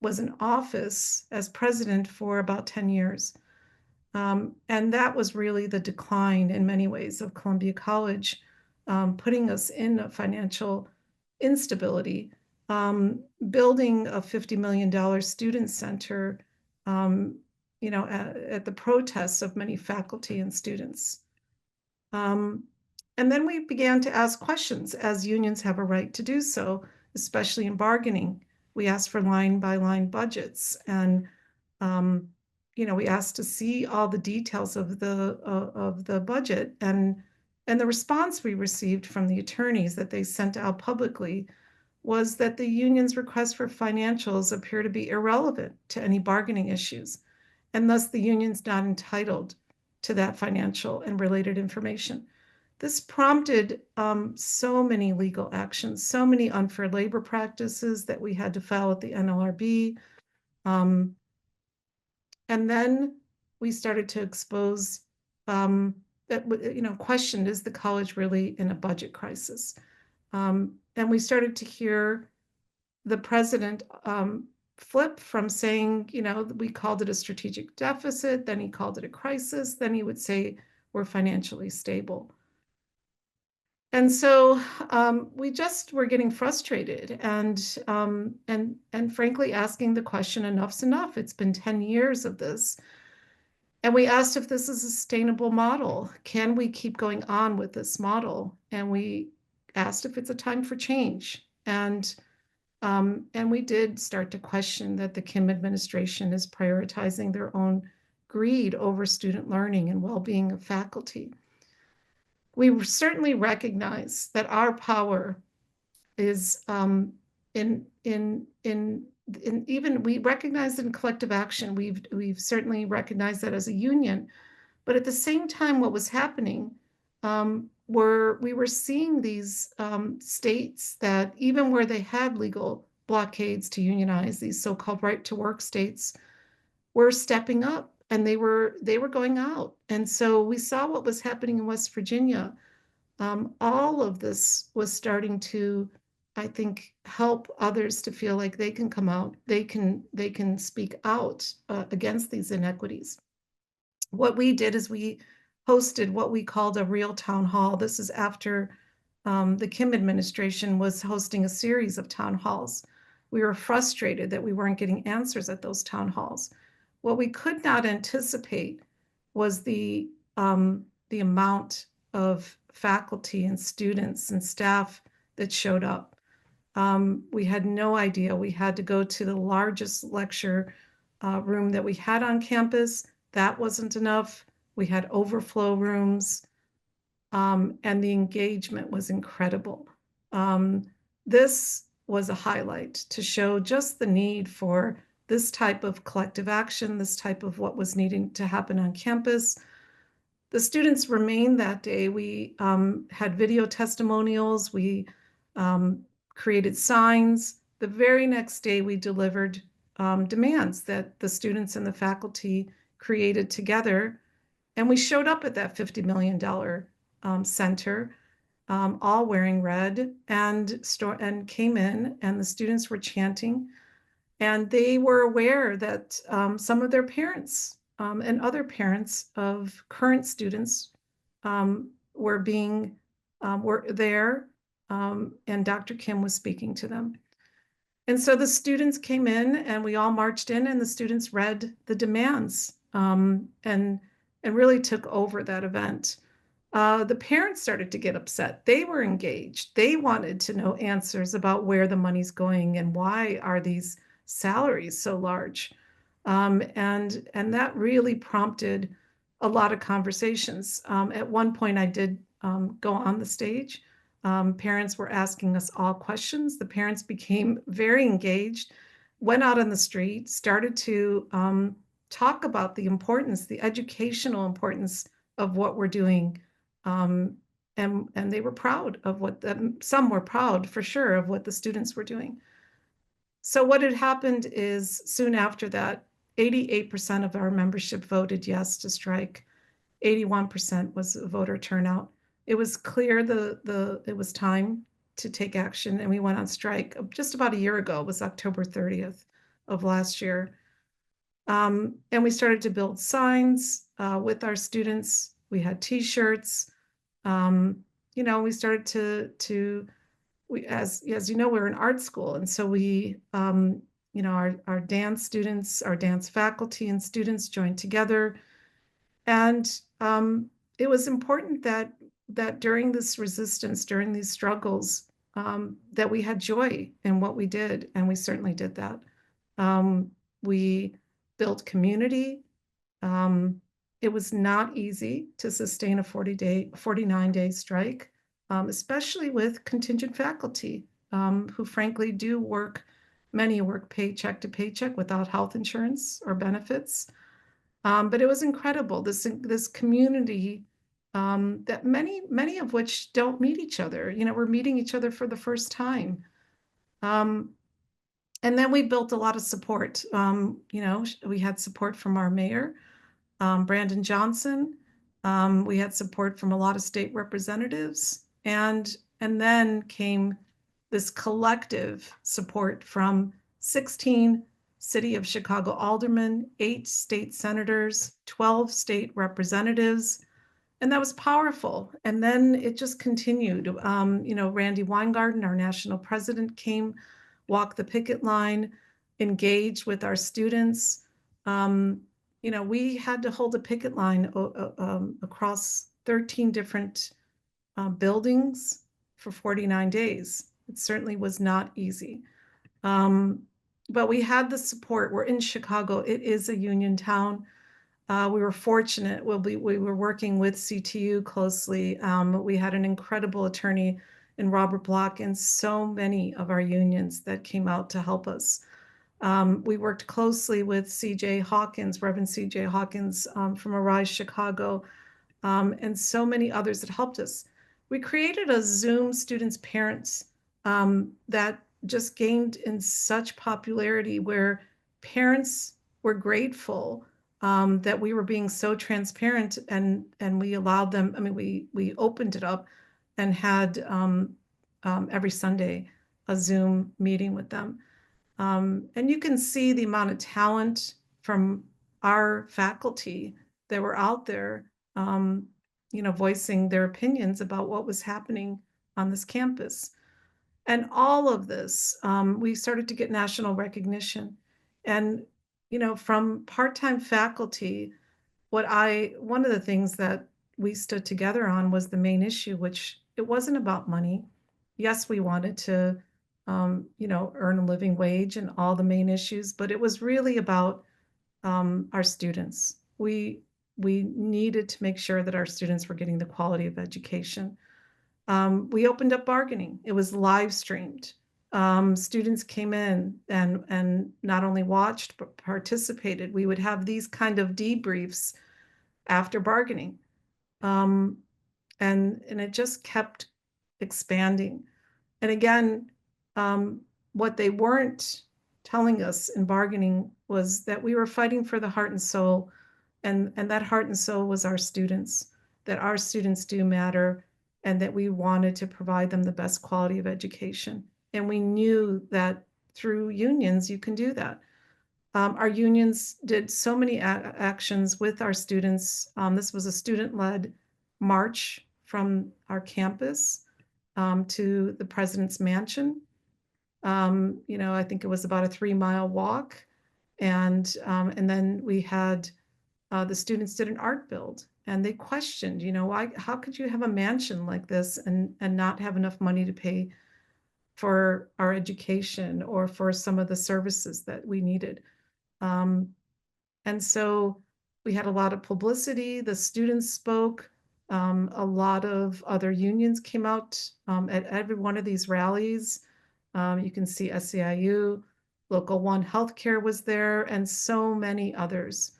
was in office as president for about 10 years. And that was really the decline in many ways of Columbia College, putting us in a financial instability, building a $50 million student center, at the protests of many faculty and students. And then we began to ask questions, as unions have a right to do so, especially in bargaining. We asked for line-by-line budgets, and we asked to see all the details of the budget, and the response we received from the attorneys that they sent out publicly was that the union's request for financials appear to be irrelevant to any bargaining issues, and thus the union's not entitled to that financial and related information. This prompted so many legal actions, so many unfair labor practices that we had to file at the NLRB. And then we started to expose that, question, is the college really in a budget crisis? And we started to hear the president flip from saying, we called it a strategic deficit, then he called it a crisis, then he would say we're financially stable. And so we just were getting frustrated and frankly asking the question, enough's enough. It's been 10 years of this. And we asked if this is a sustainable model. Can we keep going on with this model? And we asked if it's a time for change. And we did start to question that the Kim administration is prioritizing their own greed over student learning and well-being of faculty. We certainly recognize that our power is even we recognize it in collective action. We've certainly recognized that as a union, but at the same time, what was happening we were seeing these states that even where they had legal blockades to unionize, these so-called right-to-work states, were stepping up. And they were going out. And so we saw what was happening in West Virginia. All of this was starting to, I think, help others to feel like they can come out, they can speak out against these inequities. What we did is we hosted what we called a real town hall. This is after the Kim administration was hosting a series of town halls. We were frustrated that we weren't getting answers at those town halls. What we could not anticipate was the amount of faculty and students and staff that showed up. We had no idea. We had to go to the largest lecture room that we had on campus. That wasn't enough. We had overflow rooms, and the engagement was incredible. This was a highlight to show just the need for this type of collective action, this type of what was needing to happen on campus. The students remained that day. We had video testimonials. We created signs. The very next day, we delivered demands that the students and the faculty created together. And we showed up at that $50 million center, all wearing red, and came in, and the students were chanting. And they were aware that some of their parents and other parents of current students were there, and Dr. Kim was speaking to them. And so the students came in, and we all marched in, and the students read the demands and really took over that event. The parents started to get upset. They were engaged. They wanted to know answers about where the money's going and why are these salaries so large. And that really prompted a lot of conversations. At one point, I did go on the stage. Parents were asking us all questions. The parents became very engaged, went out on the street, started to talk about the importance, the educational importance of what we're doing. And they were proud of what some were proud for sure of what the students were doing. So what had happened is soon after that, 88% of our membership voted yes to strike. 81% was voter turnout. It was clear it was time to take action, and we went on strike just about a year ago. It was October 30th of last year. And we started to build signs with our students. We had T-shirts. We started as you know, we're an art school, and so we, our dance students, our dance faculty and students joined together, and it was important that during this resistance, during these struggles, that we had joy in what we did, and we certainly did that. We built community. It was not easy to sustain a 49-day strike. Especially with contingent faculty who frankly many work paycheck to paycheck without health insurance or benefits. But it was incredible, this community that many of which don't meet each other. We're meeting each other for the first time. And then we built a lot of support. We had support from our mayor, Brandon Johnson. We had support from a lot of state representatives. And then came this collective support from 16 City of Chicago aldermen, 8 state senators, 12 state representatives, and that was powerful. And then it just continued. Randy Weingarten, our national president, came, walked the picket line, engaged with our students. We had to hold a picket line across 13 different buildings for 49 days. It certainly was not easy. But we had the support. We're in Chicago. It is a union town. We were fortunate. We were working with CTU closely. We had an incredible attorney in Robert Block and so many of our unions that came out to help us. We worked closely with CJ Hawkins, Reverend CJ Hawkins from Arise Chicago, and so many others that helped us. We created a Zoom students parents that just gained in such popularity, where parents were grateful that we were being so transparent, and we allowed them. We opened it up and had every Sunday a Zoom meeting with them. And you can see the amount of talent from our faculty that were out there, voicing their opinions about what was happening on this campus. And all of this, we started to get national recognition. And, from part-time faculty, one of the things that we stood together on was the main issue, which it wasn't about money. Yes, we wanted to, earn a living wage and all the main issues, but it was really about our students. We needed to make sure that our students were getting the quality of education. We opened up bargaining. It was live streamed. Students came in and not only watched, but participated. We would have these kind of debriefs after bargaining. And it just kept expanding. And again, what they weren't telling us in bargaining was that we were fighting for the heart and soul, and that heart and soul was our students, that our students do matter, and that we wanted to provide them the best quality of education. And we knew that through unions, you can do that. Our unions did so many actions with our students. This was a student-led march from our campus to the president's mansion. I think it was about a 3-mile walk. And then we had the students did an art build, and they questioned, how could you have a mansion like this and not have enough money to pay for our education or for some of the services that we needed. And so We had a lot of publicity. The students spoke. A lot of other unions came out at every one of these rallies. You can see SEIU, Local One Healthcare was there, and so many others.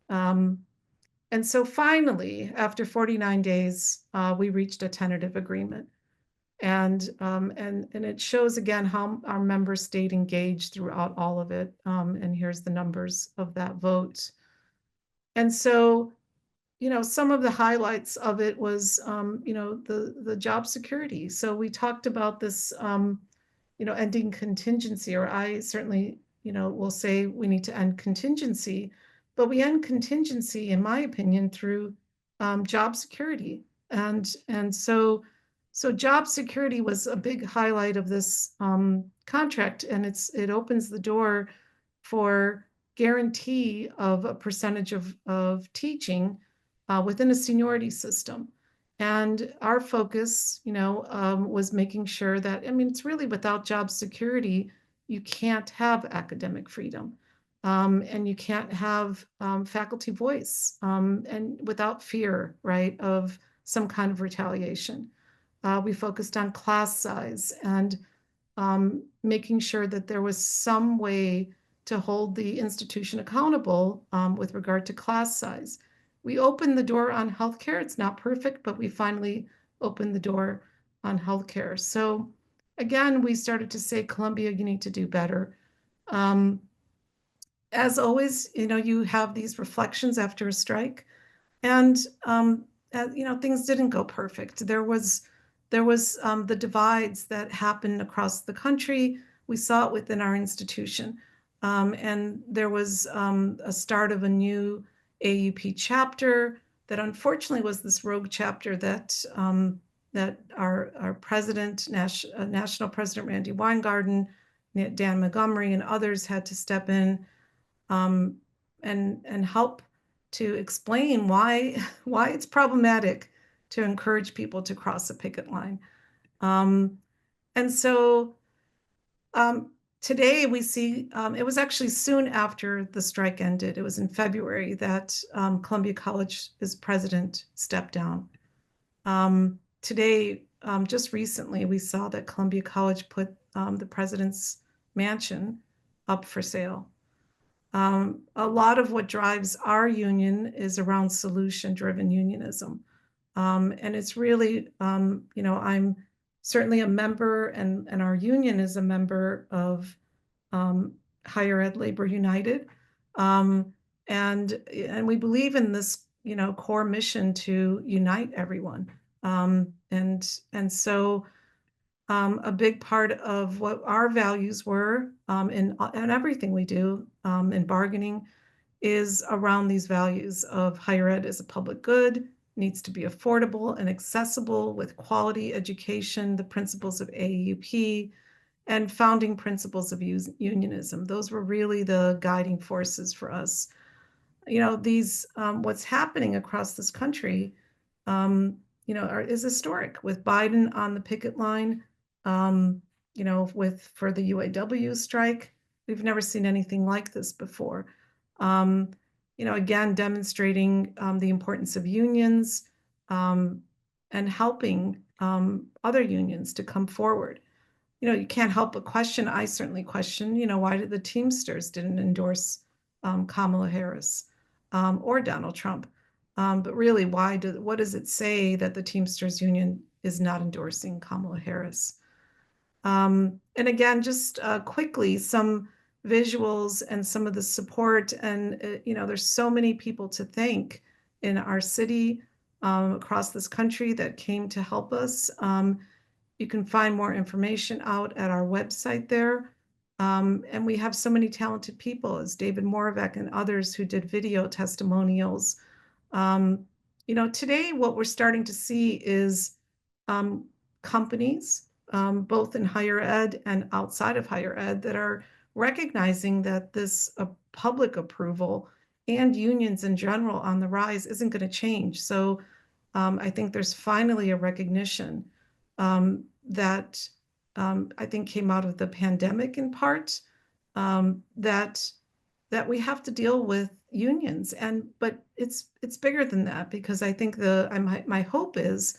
And so finally, after 49 days, we reached a tentative agreement. And it shows again how our members stayed engaged throughout all of it. And here's the numbers of that vote. And so, some of the highlights of it was, the job security. So we talked about this, ending contingency, or I certainly, will say we need to end contingency, but we end contingency, in my opinion, through job security. And so job security was a big highlight of this contract, and it opens the door for guarantee of a percentage of teaching within a seniority system. And our focus, was making sure that, it's really without job security, you can't have academic freedom. And you can't have faculty voice, and without fear, right, of some kind of retaliation. We focused on class size and making sure that there was some way to hold the institution accountable with regard to class size. We opened the door on healthcare. It's not perfect, but we finally opened the door on healthcare. So again, we started to say, Columbia, you need to do better. As always, you have these reflections after a strike, and things didn't go perfect. There was the divides that happened across the country. We saw it within our institution, and there was a start of a new AUP chapter that unfortunately was this rogue chapter that our president, national president Randy Weingarten, Dan Montgomery, and others had to step in and help to explain why it's problematic to encourage people to cross a picket line. And so today we see, it was actually soon after the strike ended. It was in February that Columbia College's president stepped down. Today, just recently, we saw that Columbia College put the president's mansion up for sale. A lot of what drives our union is around solution-driven unionism. And it's really, I'm certainly a member, and our union is a member of Higher Ed Labor United. And we believe in this, core mission to unite everyone. And so a big part of what our values were in everything we do in bargaining is around these values of higher ed as a public good, needs to be affordable and accessible with quality education, the principles of AAUP, and founding principles of unionism. Those were really the guiding forces for us. These what's happening across this country, is historic, with Biden on the picket line, for the UAW strike. We've never seen anything like this before. Again, demonstrating the importance of unions and helping other unions to come forward. You can't help but question, I certainly question, why did the Teamsters didn't endorse Kamala Harris or Donald Trump? But really, what does it say that the Teamsters Union is not endorsing Kamala Harris? And again, just quickly, some visuals and some of the support. And, there's so many people to thank in our city, across this country, that came to help us. You can find more information out at our website there. And we have so many talented people, as David Moravec and others who did video testimonials. Today what we're starting to see is companies, both in higher ed and outside of higher ed, that are recognizing that this public approval and unions in general on the rise isn't going to change. So I think there's finally a recognition that I think came out of the pandemic in part, that we have to deal with, unions. But it's bigger than that, because I think my hope is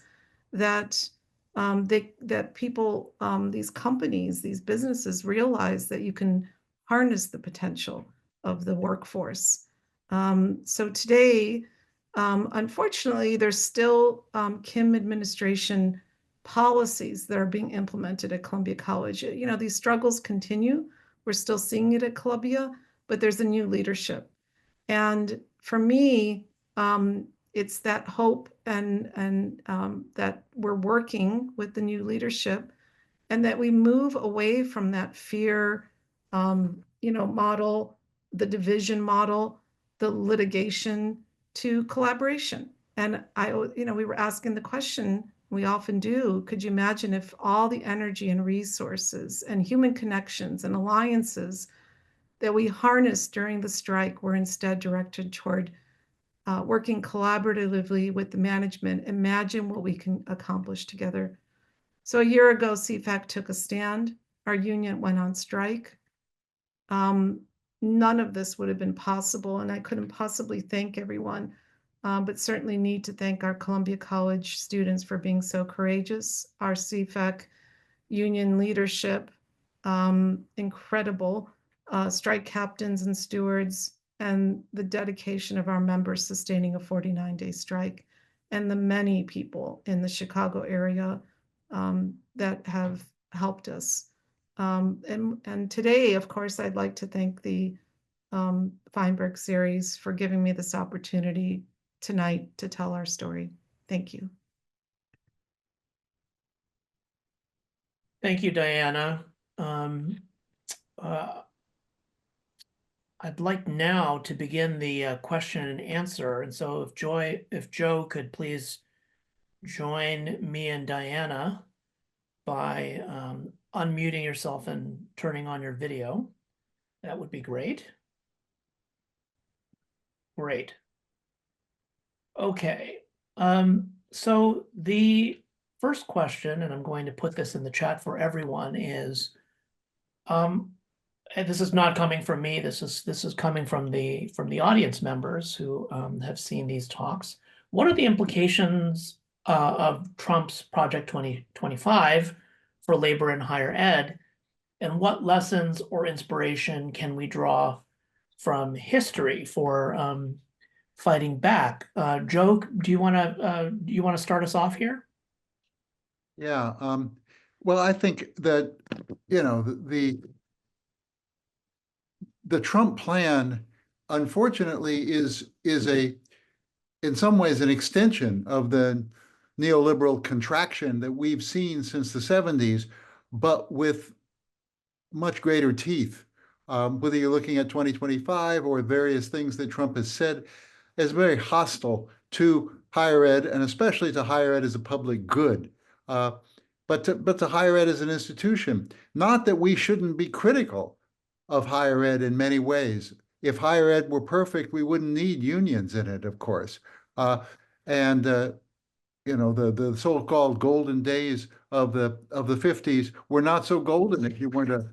that that people, these companies, these businesses realize that you can harness the potential of the workforce. So today, unfortunately, there's still Kim administration policies that are being implemented at Columbia College. You know, these struggles continue. We're still seeing it at Columbia, but there's a new leadership. And for me, it's that hope and that we're working with the new leadership, and that we move away from that fear, model, the division model, the litigation, to collaboration. And we were asking the question, we often do, could you imagine if all the energy and resources and human connections and alliances that we harnessed during the strike were instead directed toward working collaboratively with the management? Imagine what we can accomplish together. So a year ago, CFAC took a stand. Our union went on strike. None of this would have been possible, and I couldn't possibly thank everyone, but certainly need to thank our Columbia College students for being so courageous, our CFAC union leadership, incredible, strike captains and stewards, and the dedication of our members sustaining a 49-day strike, and the many people in the Chicago area that have helped us. And today, of course, I'd like to thank the Feinberg series for giving me this opportunity tonight to tell our story. Thank you. Thank you, Diana. I'd like now to begin the question and answer. And so if Joe could please join me and Diana by unmuting yourself and turning on your video, that would be great. Great. Okay. So the first question, and I'm going to put this in the chat for everyone, is, and this is not coming from me. This is coming from the audience members who have seen these talks. What are the implications of Trump's Project 2025 for labor and higher ed, and what lessons or inspiration can we draw from history for fighting back? Joe, do you want to start us off here? Yeah. Well, I think that the Trump plan, unfortunately, is in some ways an extension of the neoliberal contraction that we've seen since the 70s, but with much greater teeth. Whether you're looking at 2025 or various things that Trump has said, is very hostile to higher ed, and especially to higher ed as a public good, but to higher ed as an institution. Not that we shouldn't be critical of higher ed in many ways. If higher ed were perfect, we wouldn't need unions in it, of course. The so-called golden days of the 50s were not so golden if you weren't a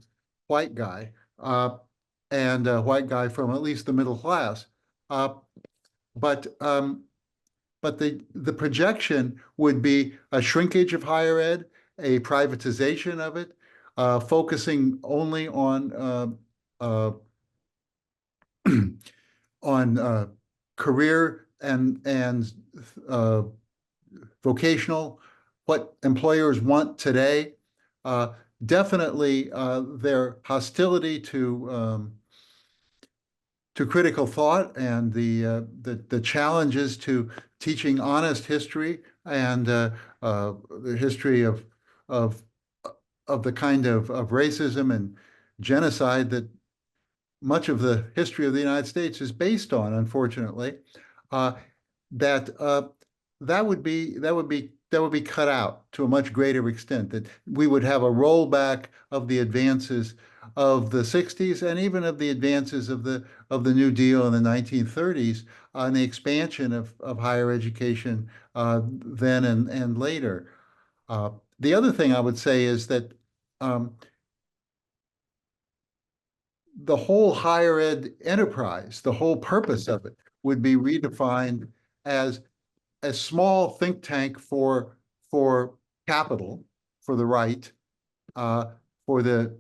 white guy, and a white guy from at least the middle class. But the projection would be a shrinkage of higher ed, a privatization of it, focusing only on on career and vocational, what employers want today. Definitely their hostility to critical thought and the challenges to teaching honest history and the history of the kind of racism and genocide that much of the history of the United States is based on, unfortunately. That would be cut out to a much greater extent, that we would have a rollback of the advances of the 60s and even of the advances of the New Deal in the 1930s, and the expansion of higher education then and later. The other thing I would say is that the whole higher ed enterprise, the whole purpose of it would be redefined as a small think tank for capital, for the right, for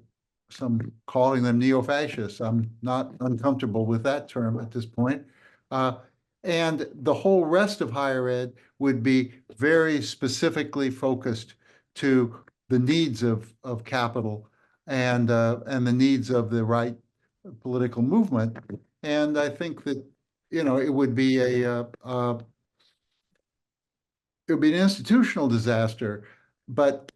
some calling them neo-fascists. I'm not uncomfortable with that term at this point. And the whole rest of higher ed would be very specifically focused to the needs of capital and the needs of the right political movement. And I think that, you know, it would be an institutional disaster. But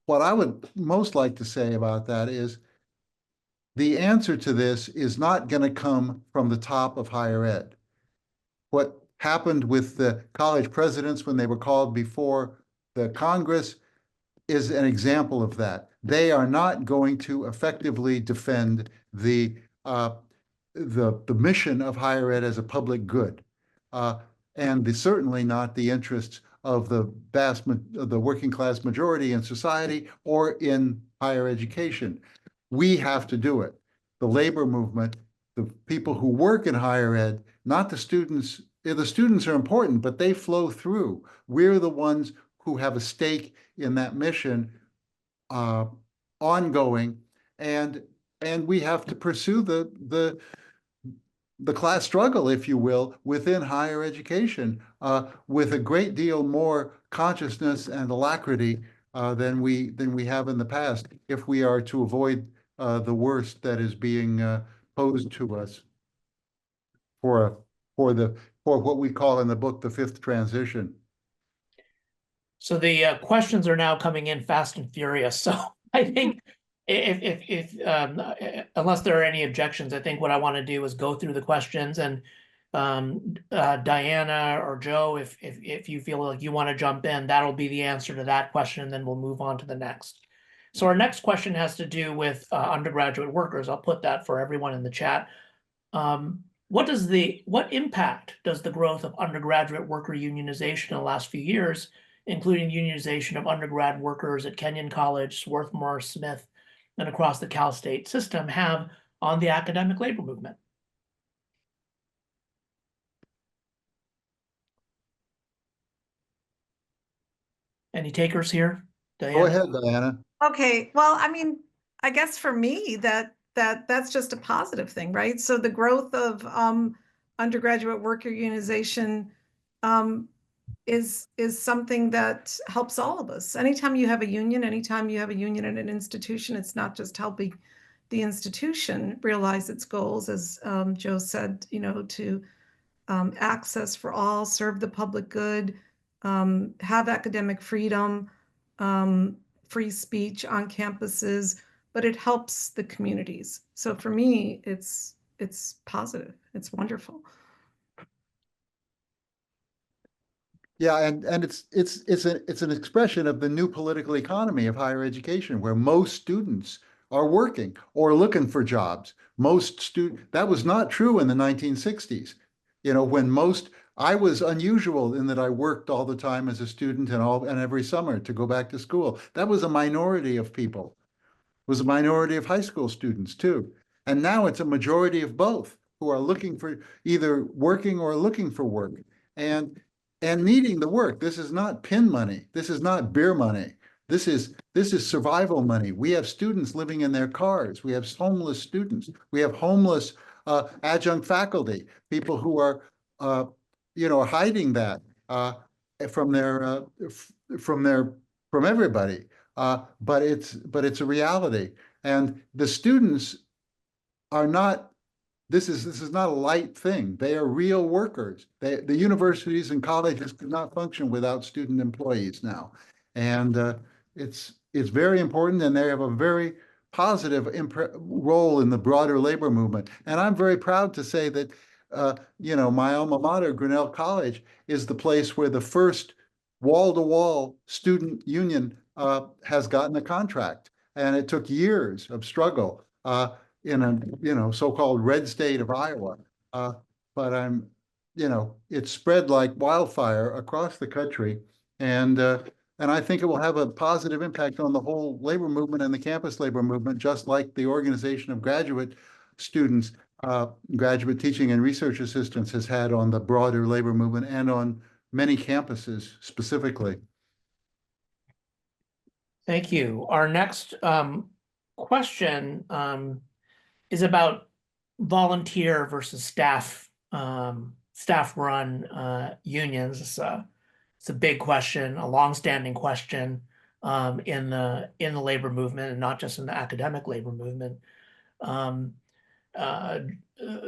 what I would most like to say about that is the answer to this is not going to come from the top of higher ed. What happened with the college presidents when they were called before the Congress is an example of that. They are not going to effectively defend the mission of higher ed as a public good, and certainly not the interests of the working class majority in society or in higher education. We have to do it. The labor movement, the people who work in higher ed, not the students. The students are important, but they flow through. We're the ones who have a stake in that mission, ongoing, and we have to pursue the class struggle, if you will, within higher education, with a great deal more consciousness and alacrity than we have in the past, if we are to avoid the worst that is being posed to us for what we call in the book the fifth transition. So the questions are now coming in fast and furious. So I think if unless there are any objections, I think what I want to do is go through the questions, and Diana or Joe, if you feel like you want to jump in, that'll be the answer to that question, and then we'll move on to the next. So our next question has to do with undergraduate workers. I'll put that for everyone in the chat. What impact does the growth of undergraduate worker unionization in the last few years, including unionization of undergrad workers at Kenyon College, Swarthmore, Smith, and across the Cal State system, have on the academic labor movement? Any takers here? Diana? Go ahead, Diana. Okay, well, I mean, I guess for me that's just a positive thing, right? So the growth of undergraduate worker unionization is something that helps all of us. Anytime you have a union in an institution, it's not just helping the institution realize its goals, as Joe said, you know, to access for all, serve the public good, have academic freedom, free speech on campuses, but it helps the communities. So for me, it's positive. It's wonderful. Yeah, and it's an expression of the new political economy of higher education, where most students are working or looking for jobs. That was not true in the 1960s. You know, when I was unusual in that I worked all the time as a student and every summer to go back to school. That was a minority of people. It was a minority of high school students too. And now it's a majority of both who are looking for either working or looking for work. And needing the work. This is not pin money. This is not beer money. This is survival money. We have students living in their cars. We have homeless students. We have homeless adjunct faculty, people who are hiding that from everybody. But it's a reality. And the students are not. This is not a light thing. They are real workers. The universities and colleges could not function without student employees now, and it's very important. And they have a very positive role in the broader labor movement. And I'm very proud to say that my alma mater, Grinnell College, is the place where the first wall-to-wall student union has gotten a contract, and it took years of struggle. In a so-called red state of Iowa, but it's spread like wildfire across the country, and And I think it will have a positive impact on the whole labor movement and the campus labor movement, just like the organization of graduate students, graduate teaching and research assistants has had on the broader labor movement and on many campuses specifically. Thank you. Our next question is about volunteer versus staff run unions. It's a big question, a longstanding question in the labor movement, and not just in the academic labor movement.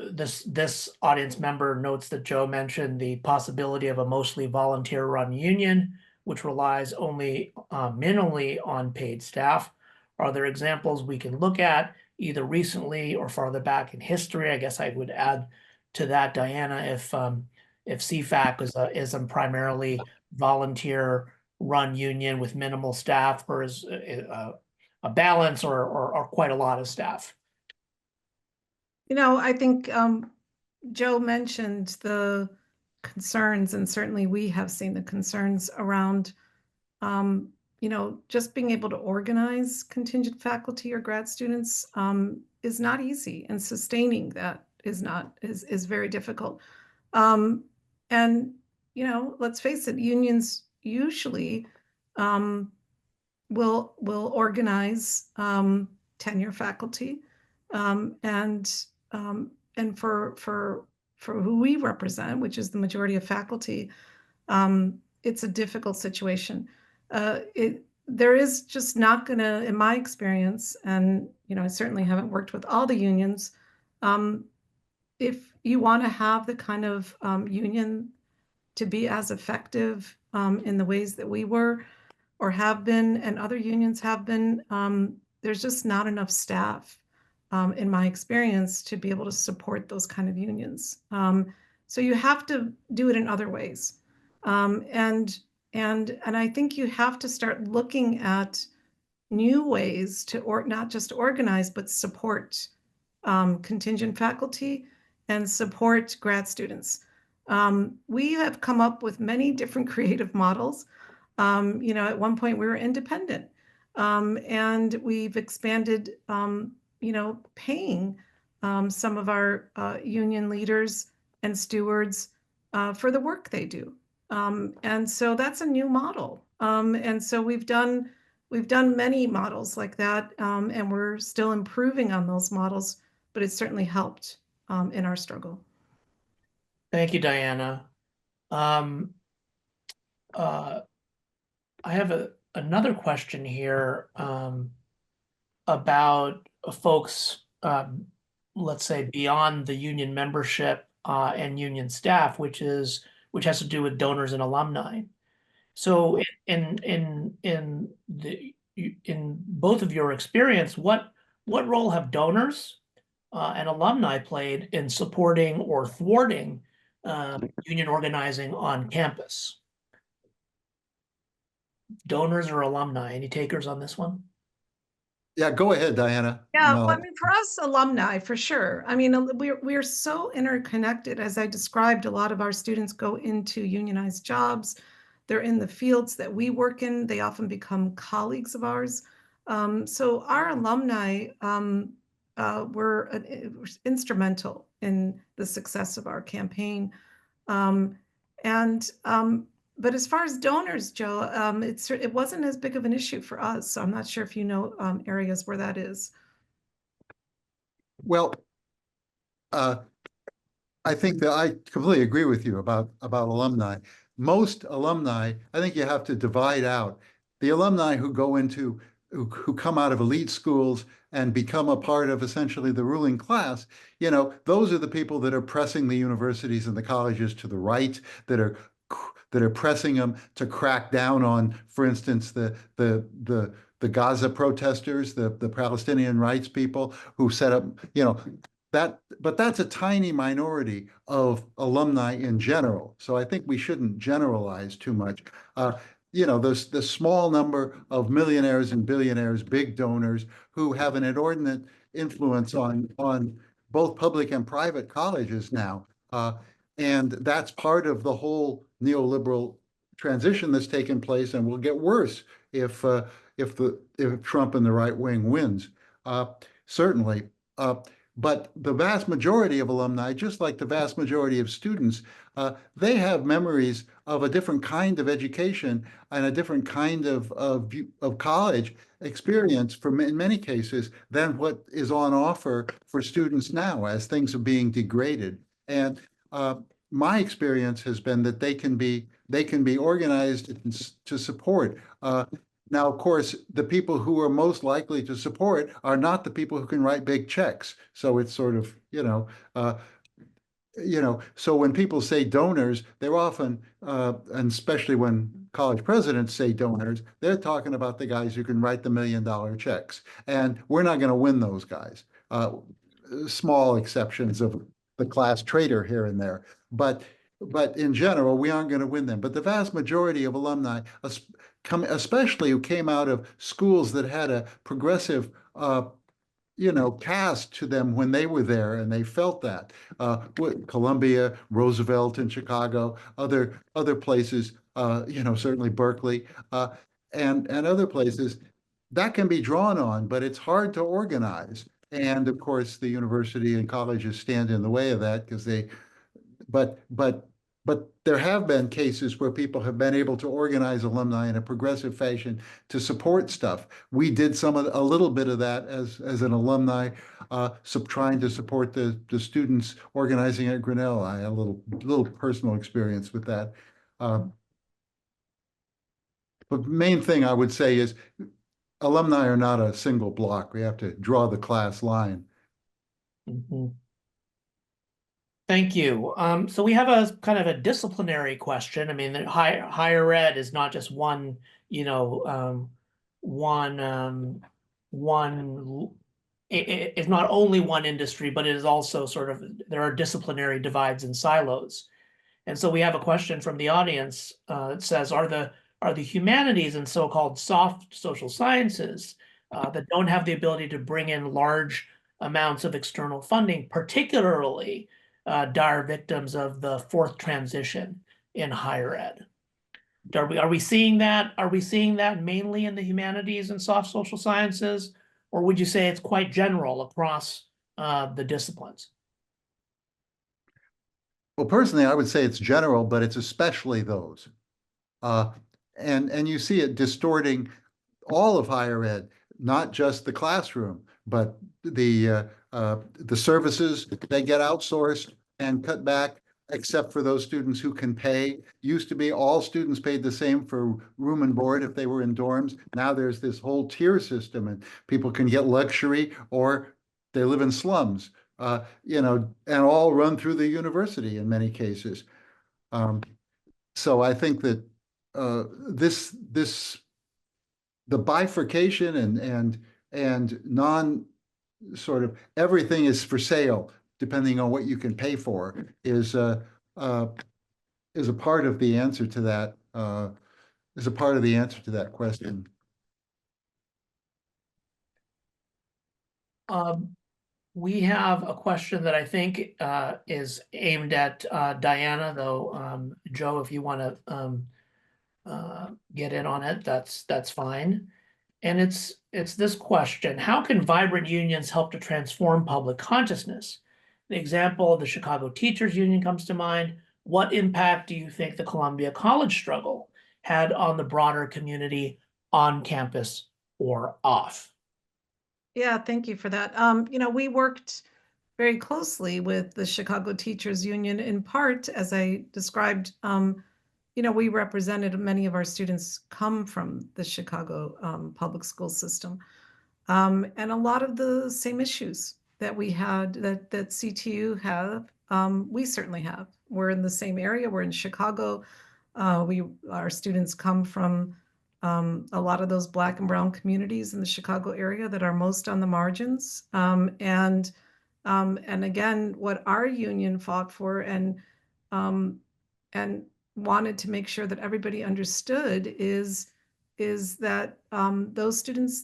This audience member notes that Joe mentioned the possibility of a mostly volunteer-run union, which relies only minimally on paid staff. Are there examples we can look at, either recently or farther back in history? I guess I would add to that, Diana, if CFAC is a primarily volunteer-run union with minimal staff, or is a balance or quite a lot of staff? I think Joe mentioned the concerns, and certainly we have seen the concerns around, just being able to organize contingent faculty or grad students is not easy, and sustaining that is very difficult. And let's face it, unions usually will organize tenure faculty, and for who we represent, which is the majority of faculty, it's a difficult situation. There is just not going to, in my experience, and I certainly haven't worked with all the unions, if you want to have the kind of union to be as effective in the ways that we were or have been, and other unions have been, there's just not enough staff, in my experience, to be able to support those kind of unions. So you have to do it in other ways. And I think you have to start looking at new ways to not just organize, but support contingent faculty and support grad students. We have come up with many different creative models. At one point we were independent, and we've expanded, paying some of our union leaders and stewards for the work they do. And so that's a new model. And so we've done many models like that, and we're still improving on those models, but it's certainly helped in our struggle. Thank you, Diana. I have another question here about folks, let's say, beyond the union membership and union staff, which has to do with donors and alumni. So in both of your experience, what role have donors and alumni played in supporting or thwarting union organizing on campus? Donors or alumni? Any takers on this one? Yeah, go ahead, Diana. Yeah, No. well, I mean, for us, alumni, for sure. I mean, we're so interconnected. As I described, a lot of our students go into unionized jobs. They're in the fields that we work in. They often become colleagues of ours. So our alumni were instrumental in the success of our campaign. But as far as donors, Joe, it wasn't as big of an issue for us. So I'm not sure if you know areas where that is. Well, I think that I completely agree with you about alumni. Most alumni, I think you have to divide out the alumni who go into who come out of elite schools and become a part of essentially the ruling class. Those are the people that are pressing the universities and the colleges to the right, that are pressing them to crack down on, for instance, the Gaza protesters, the Palestinian rights people who set up, but that's a tiny minority of alumni in general. So I think we shouldn't generalize too much. There's the small number of millionaires and billionaires, big donors, who have an inordinate influence on both public and private colleges now. And that's part of the whole neoliberal transition that's taken place and will get worse if Trump and the right wing wins. Certainly. But the vast majority of alumni, just like the vast majority of students, they have memories of a different kind of education and a different kind of college experience in many cases than what is on offer for students now as things are being degraded. And my experience has been that they can be organized to support. Now, of course, the people who are most likely to support are not the people who can write big checks. So it's sort of, so when people say donors, they're often, and especially when college presidents say donors, they're talking about the guys who can write the $1 million checks. And we're not going to win those guys. Small exceptions of the class traitor here and there. But in general, we aren't going to win them. But the vast majority of alumni, especially who came out of schools that had a progressive cast to them when they were there, and they felt that. Columbia, Roosevelt in Chicago, other places, certainly Berkeley, and other places, that can be drawn on, but it's hard to organize. And of course, the university and colleges stand in the way of that because but there have been cases where people have been able to organize alumni in a progressive fashion to support stuff. We did a little bit of that as an alumni, trying to support the students organizing at Grinnell. I had a little personal experience with that. But the main thing I would say is alumni are not a single block. We have to draw the class line. Mm-hmm. Thank you. So we have a kind of a disciplinary question. I mean, higher ed is not just one, it's not only one industry, but it is also sort of, there are disciplinary divides and silos. And so we have a question from the audience that says, are the humanities and so-called soft social sciences that don't have the ability to bring in large amounts of external funding, particularly dire victims of the fourth transition in higher ed? Are we seeing that? Are we seeing that mainly in the humanities and soft social sciences, or would you say it's quite general across the disciplines? Well, personally, I would say it's general, but it's especially those. And you see it distorting all of higher ed, not just the classroom, but the services they get outsourced and cut back, except for those students who can pay. Used to be all students paid the same for room and board if they were in dorms. Now there's this whole tier system, and people can get luxury or they live in slums, and all run through the university in many cases. So I think that the bifurcation and non sort of everything is for sale depending on what you can pay for is a part of the answer to that question. We have a question that I think is aimed at Diana, though. Joe, if you want to get in on it, that's fine. And it's this question: how can vibrant unions help to transform public consciousness? The example of the Chicago Teachers Union comes to mind. What impact do you think the Columbia College struggle had on the broader community on campus or off? Yeah, thank you for that. We worked very closely with the Chicago Teachers Union, in part, as I described. We represented, many of our students come from the Chicago public school system, and a lot of the same issues that we had, that CTU have, we certainly have. We're in the same area. We're in Chicago. Our students come from a lot of those Black and brown communities in the Chicago area that are most on the margins. And again, what our union fought for and wanted to make sure that everybody understood is that those students,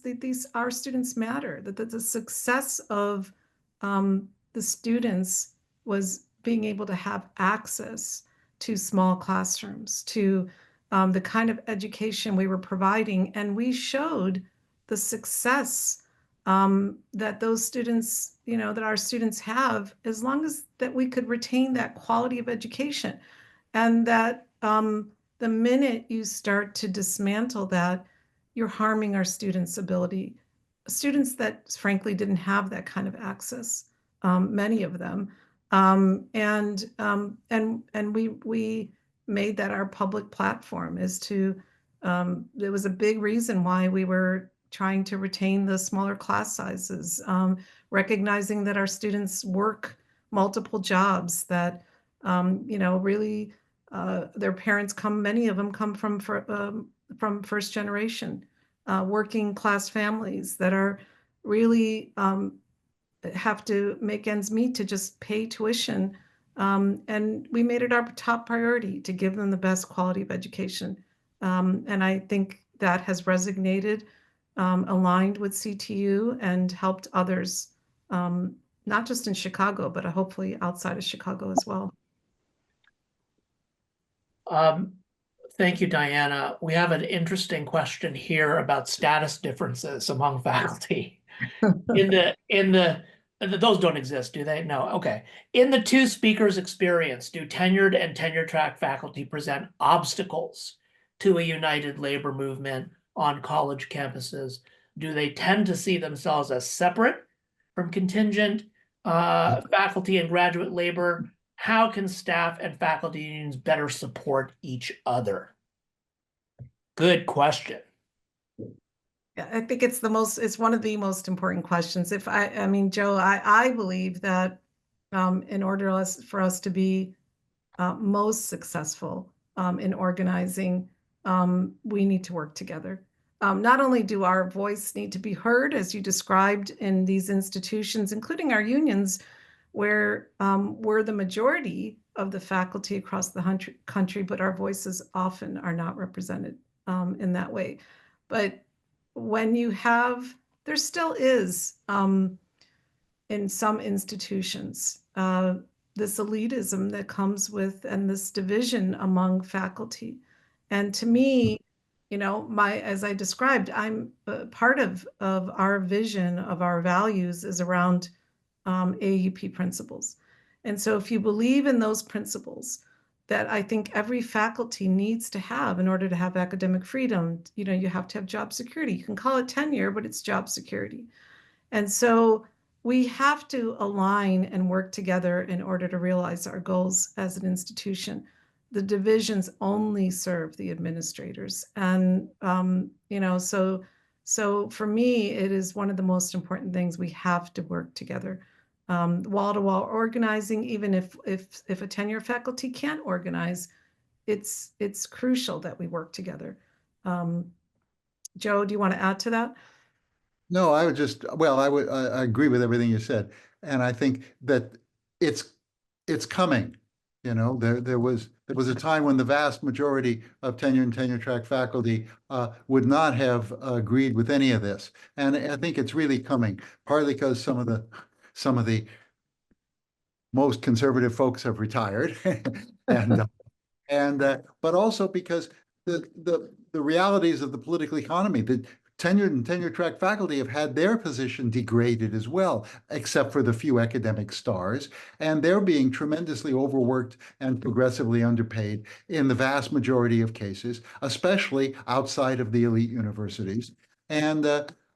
our students matter, that the success of the students was being able to have access to small classrooms, to the kind of education we were providing, and we showed the success that those students, that our students have, as long as that we could retain that quality of education. And that the minute you start to dismantle that, you're harming our students' ability. Students that frankly didn't have that kind of access, many of them. And we made that our public platform is to, there was a big reason why we were trying to retain the smaller class sizes, recognizing that our students work multiple jobs, that, really their parents many of them come from first generation working class families that are really have to make ends meet to just pay tuition. And we made it our top priority to give them the best quality of education. And I think that has resonated, aligned with CTU, and helped others, not just in Chicago, but hopefully outside of Chicago as well. Thank you, Diana. We have an interesting question here about status differences among faculty. Those don't exist, do they? No. Okay. In the two speakers' experience, do tenured and tenure-track faculty present obstacles to a united labor movement on college campuses? Do they tend to see themselves as separate from contingent faculty and graduate labor? How can staff and faculty unions better support each other? Good question. Yeah, I think it's one of the most important questions. I mean, Joe, I believe that in order for us to be most successful in organizing, we need to work together. Not only do our voice need to be heard, as you described, in these institutions, including our unions, where we're the majority of the faculty across the country, but our voices often are not represented in that way. But when there still is, in some institutions, this elitism that comes with, and this division among faculty. And to me, as I described, I'm part of our vision of our values is around AUP principles. And so if you believe in those principles that I think every faculty needs to have in order to have academic freedom, you have to have job security. You can call it tenure, but it's job security. And so we have to align and work together in order to realize our goals as an institution. The divisions only serve the administrators. And, so for me, it is one of the most important things. We have to work together. Wall-to-wall organizing, even if a tenure faculty can't organize, it's crucial that we work together. Joe, do you want to add to that? No, I agree with everything you said. And I think that it's coming. There was a time when the vast majority of tenure and tenure track faculty would not have agreed with any of this. And I think it's really coming, partly because some of the most conservative folks have retired, but also because the realities of the political economy, the tenured and tenure track faculty have had their position degraded as well, except for the few academic stars, and they're being tremendously overworked and progressively underpaid in the vast majority of cases, especially outside of the elite universities. And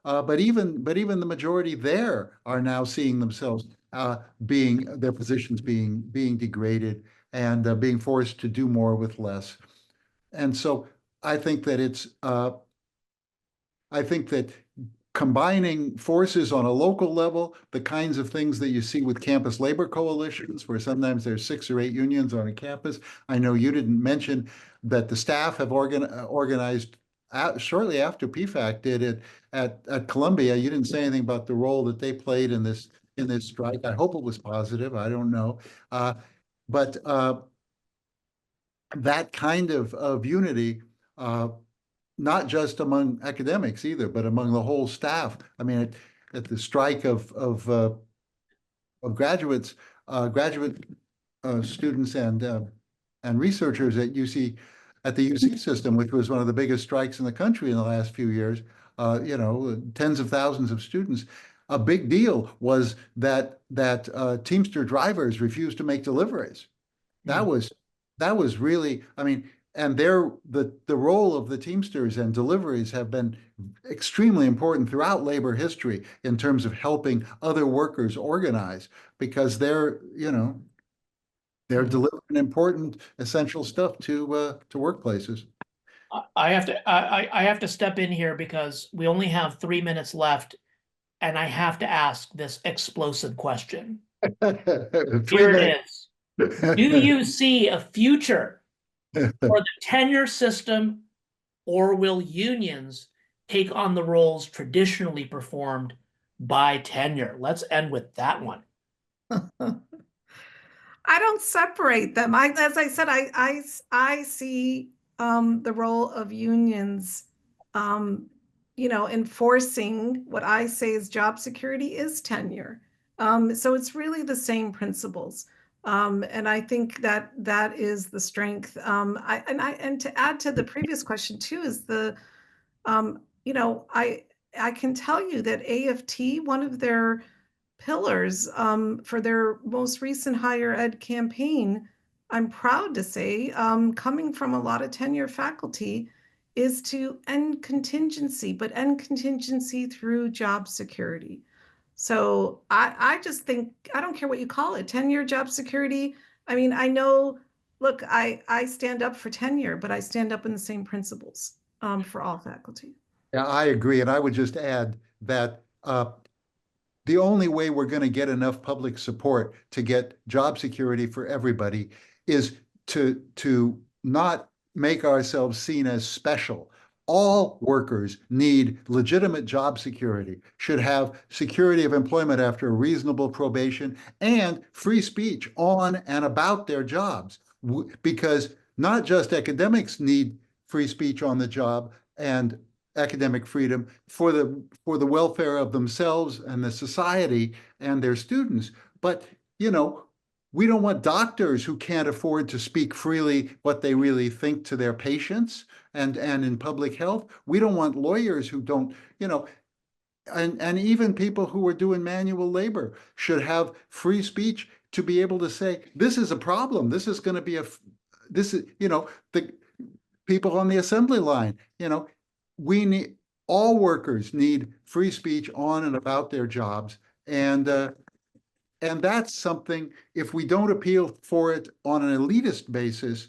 but even the majority there are now seeing themselves their positions being degraded and being forced to do more with less. And so I think that combining forces on a local level, the kinds of things that you see with campus labor coalitions, where sometimes there's 6 or 8 unions on a campus. I know you didn't mention that the staff have organized shortly after PFAC did it at Columbia. You didn't say anything about the role that they played in this strike. I hope it was positive. I don't know. But that kind of unity, not just among academics either, but among the whole staff. I mean, at the strike of graduate students and researchers at UC at the UC system, which was one of the biggest strikes in the country in the last few years, tens of thousands of students. A big deal was that Teamster drivers refused to make deliveries. That was really, I mean, and the role of the Teamsters and deliveries have been extremely important throughout labor history in terms of helping other workers organize, because they're delivering important, essential stuff to workplaces. I have to step in here because we only have 3 minutes left, and I have to ask this explosive question. Here it is. Do you see a future for the tenure system, or will unions take on the roles traditionally performed by tenure? Let's end with that one. I don't separate them. As I said, I see the role of unions, enforcing what I say is job security is tenure. So it's really the same principles. And I think that is the strength. And to add to the previous question too is I can tell you that AFT, one of their pillars for their most recent higher ed campaign, I'm proud to say, coming from a lot of tenure faculty, is to end contingency, but end contingency through job security. So I just think, I don't care what you call it, tenure, job security. I mean, I know, look, I stand up for tenure, but I stand up in the same principles for all faculty. Yeah, I agree. And I would just add that the only way we're going to get enough public support to get job security for everybody is to not make ourselves seen as special. All workers need legitimate job security, should have security of employment after a reasonable probation, and free speech on and about their jobs. Because not just academics need free speech on the job and academic freedom for the welfare of themselves and the society and their students, but we don't want doctors who can't afford to speak freely what they really think to their patients and in public health. We don't want lawyers who don't, and even people who are doing manual labor should have free speech to be able to say, this is a problem. This is going to be the people on the assembly line, all workers need free speech on and about their jobs. And that's something, if we don't appeal for it on an elitist basis,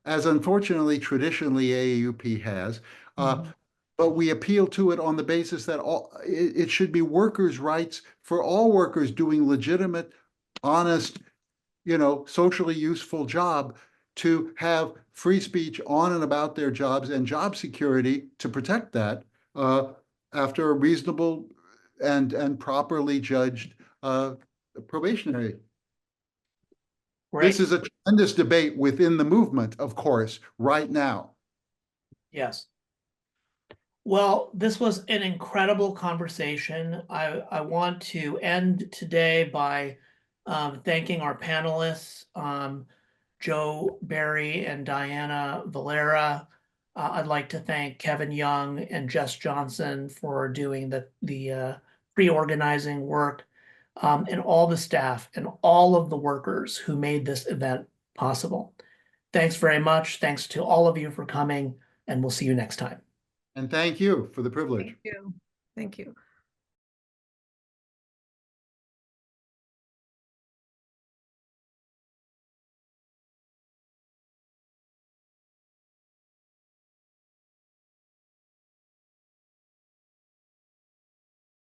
as unfortunately traditionally AAUP has, but we appeal to it on the basis that it should be workers' rights for all workers doing legitimate, honest, socially useful job, to have free speech on and about their jobs and job security to protect that after a reasonable and properly judged probationary. Great. This is a tremendous debate within the movement, of course, right now. Yes. Well, this was an incredible conversation. I want to end today by thanking our panelists, Joe Barry and Diana Vallera. I'd like to thank Kevin Young and Jess Johnson for doing the pre-organizing work, and all the staff and all of the workers who made this event possible. Thanks very much. Thanks to all of you for coming, and we'll see you next time. And thank you for the privilege. Thank you. Thank you.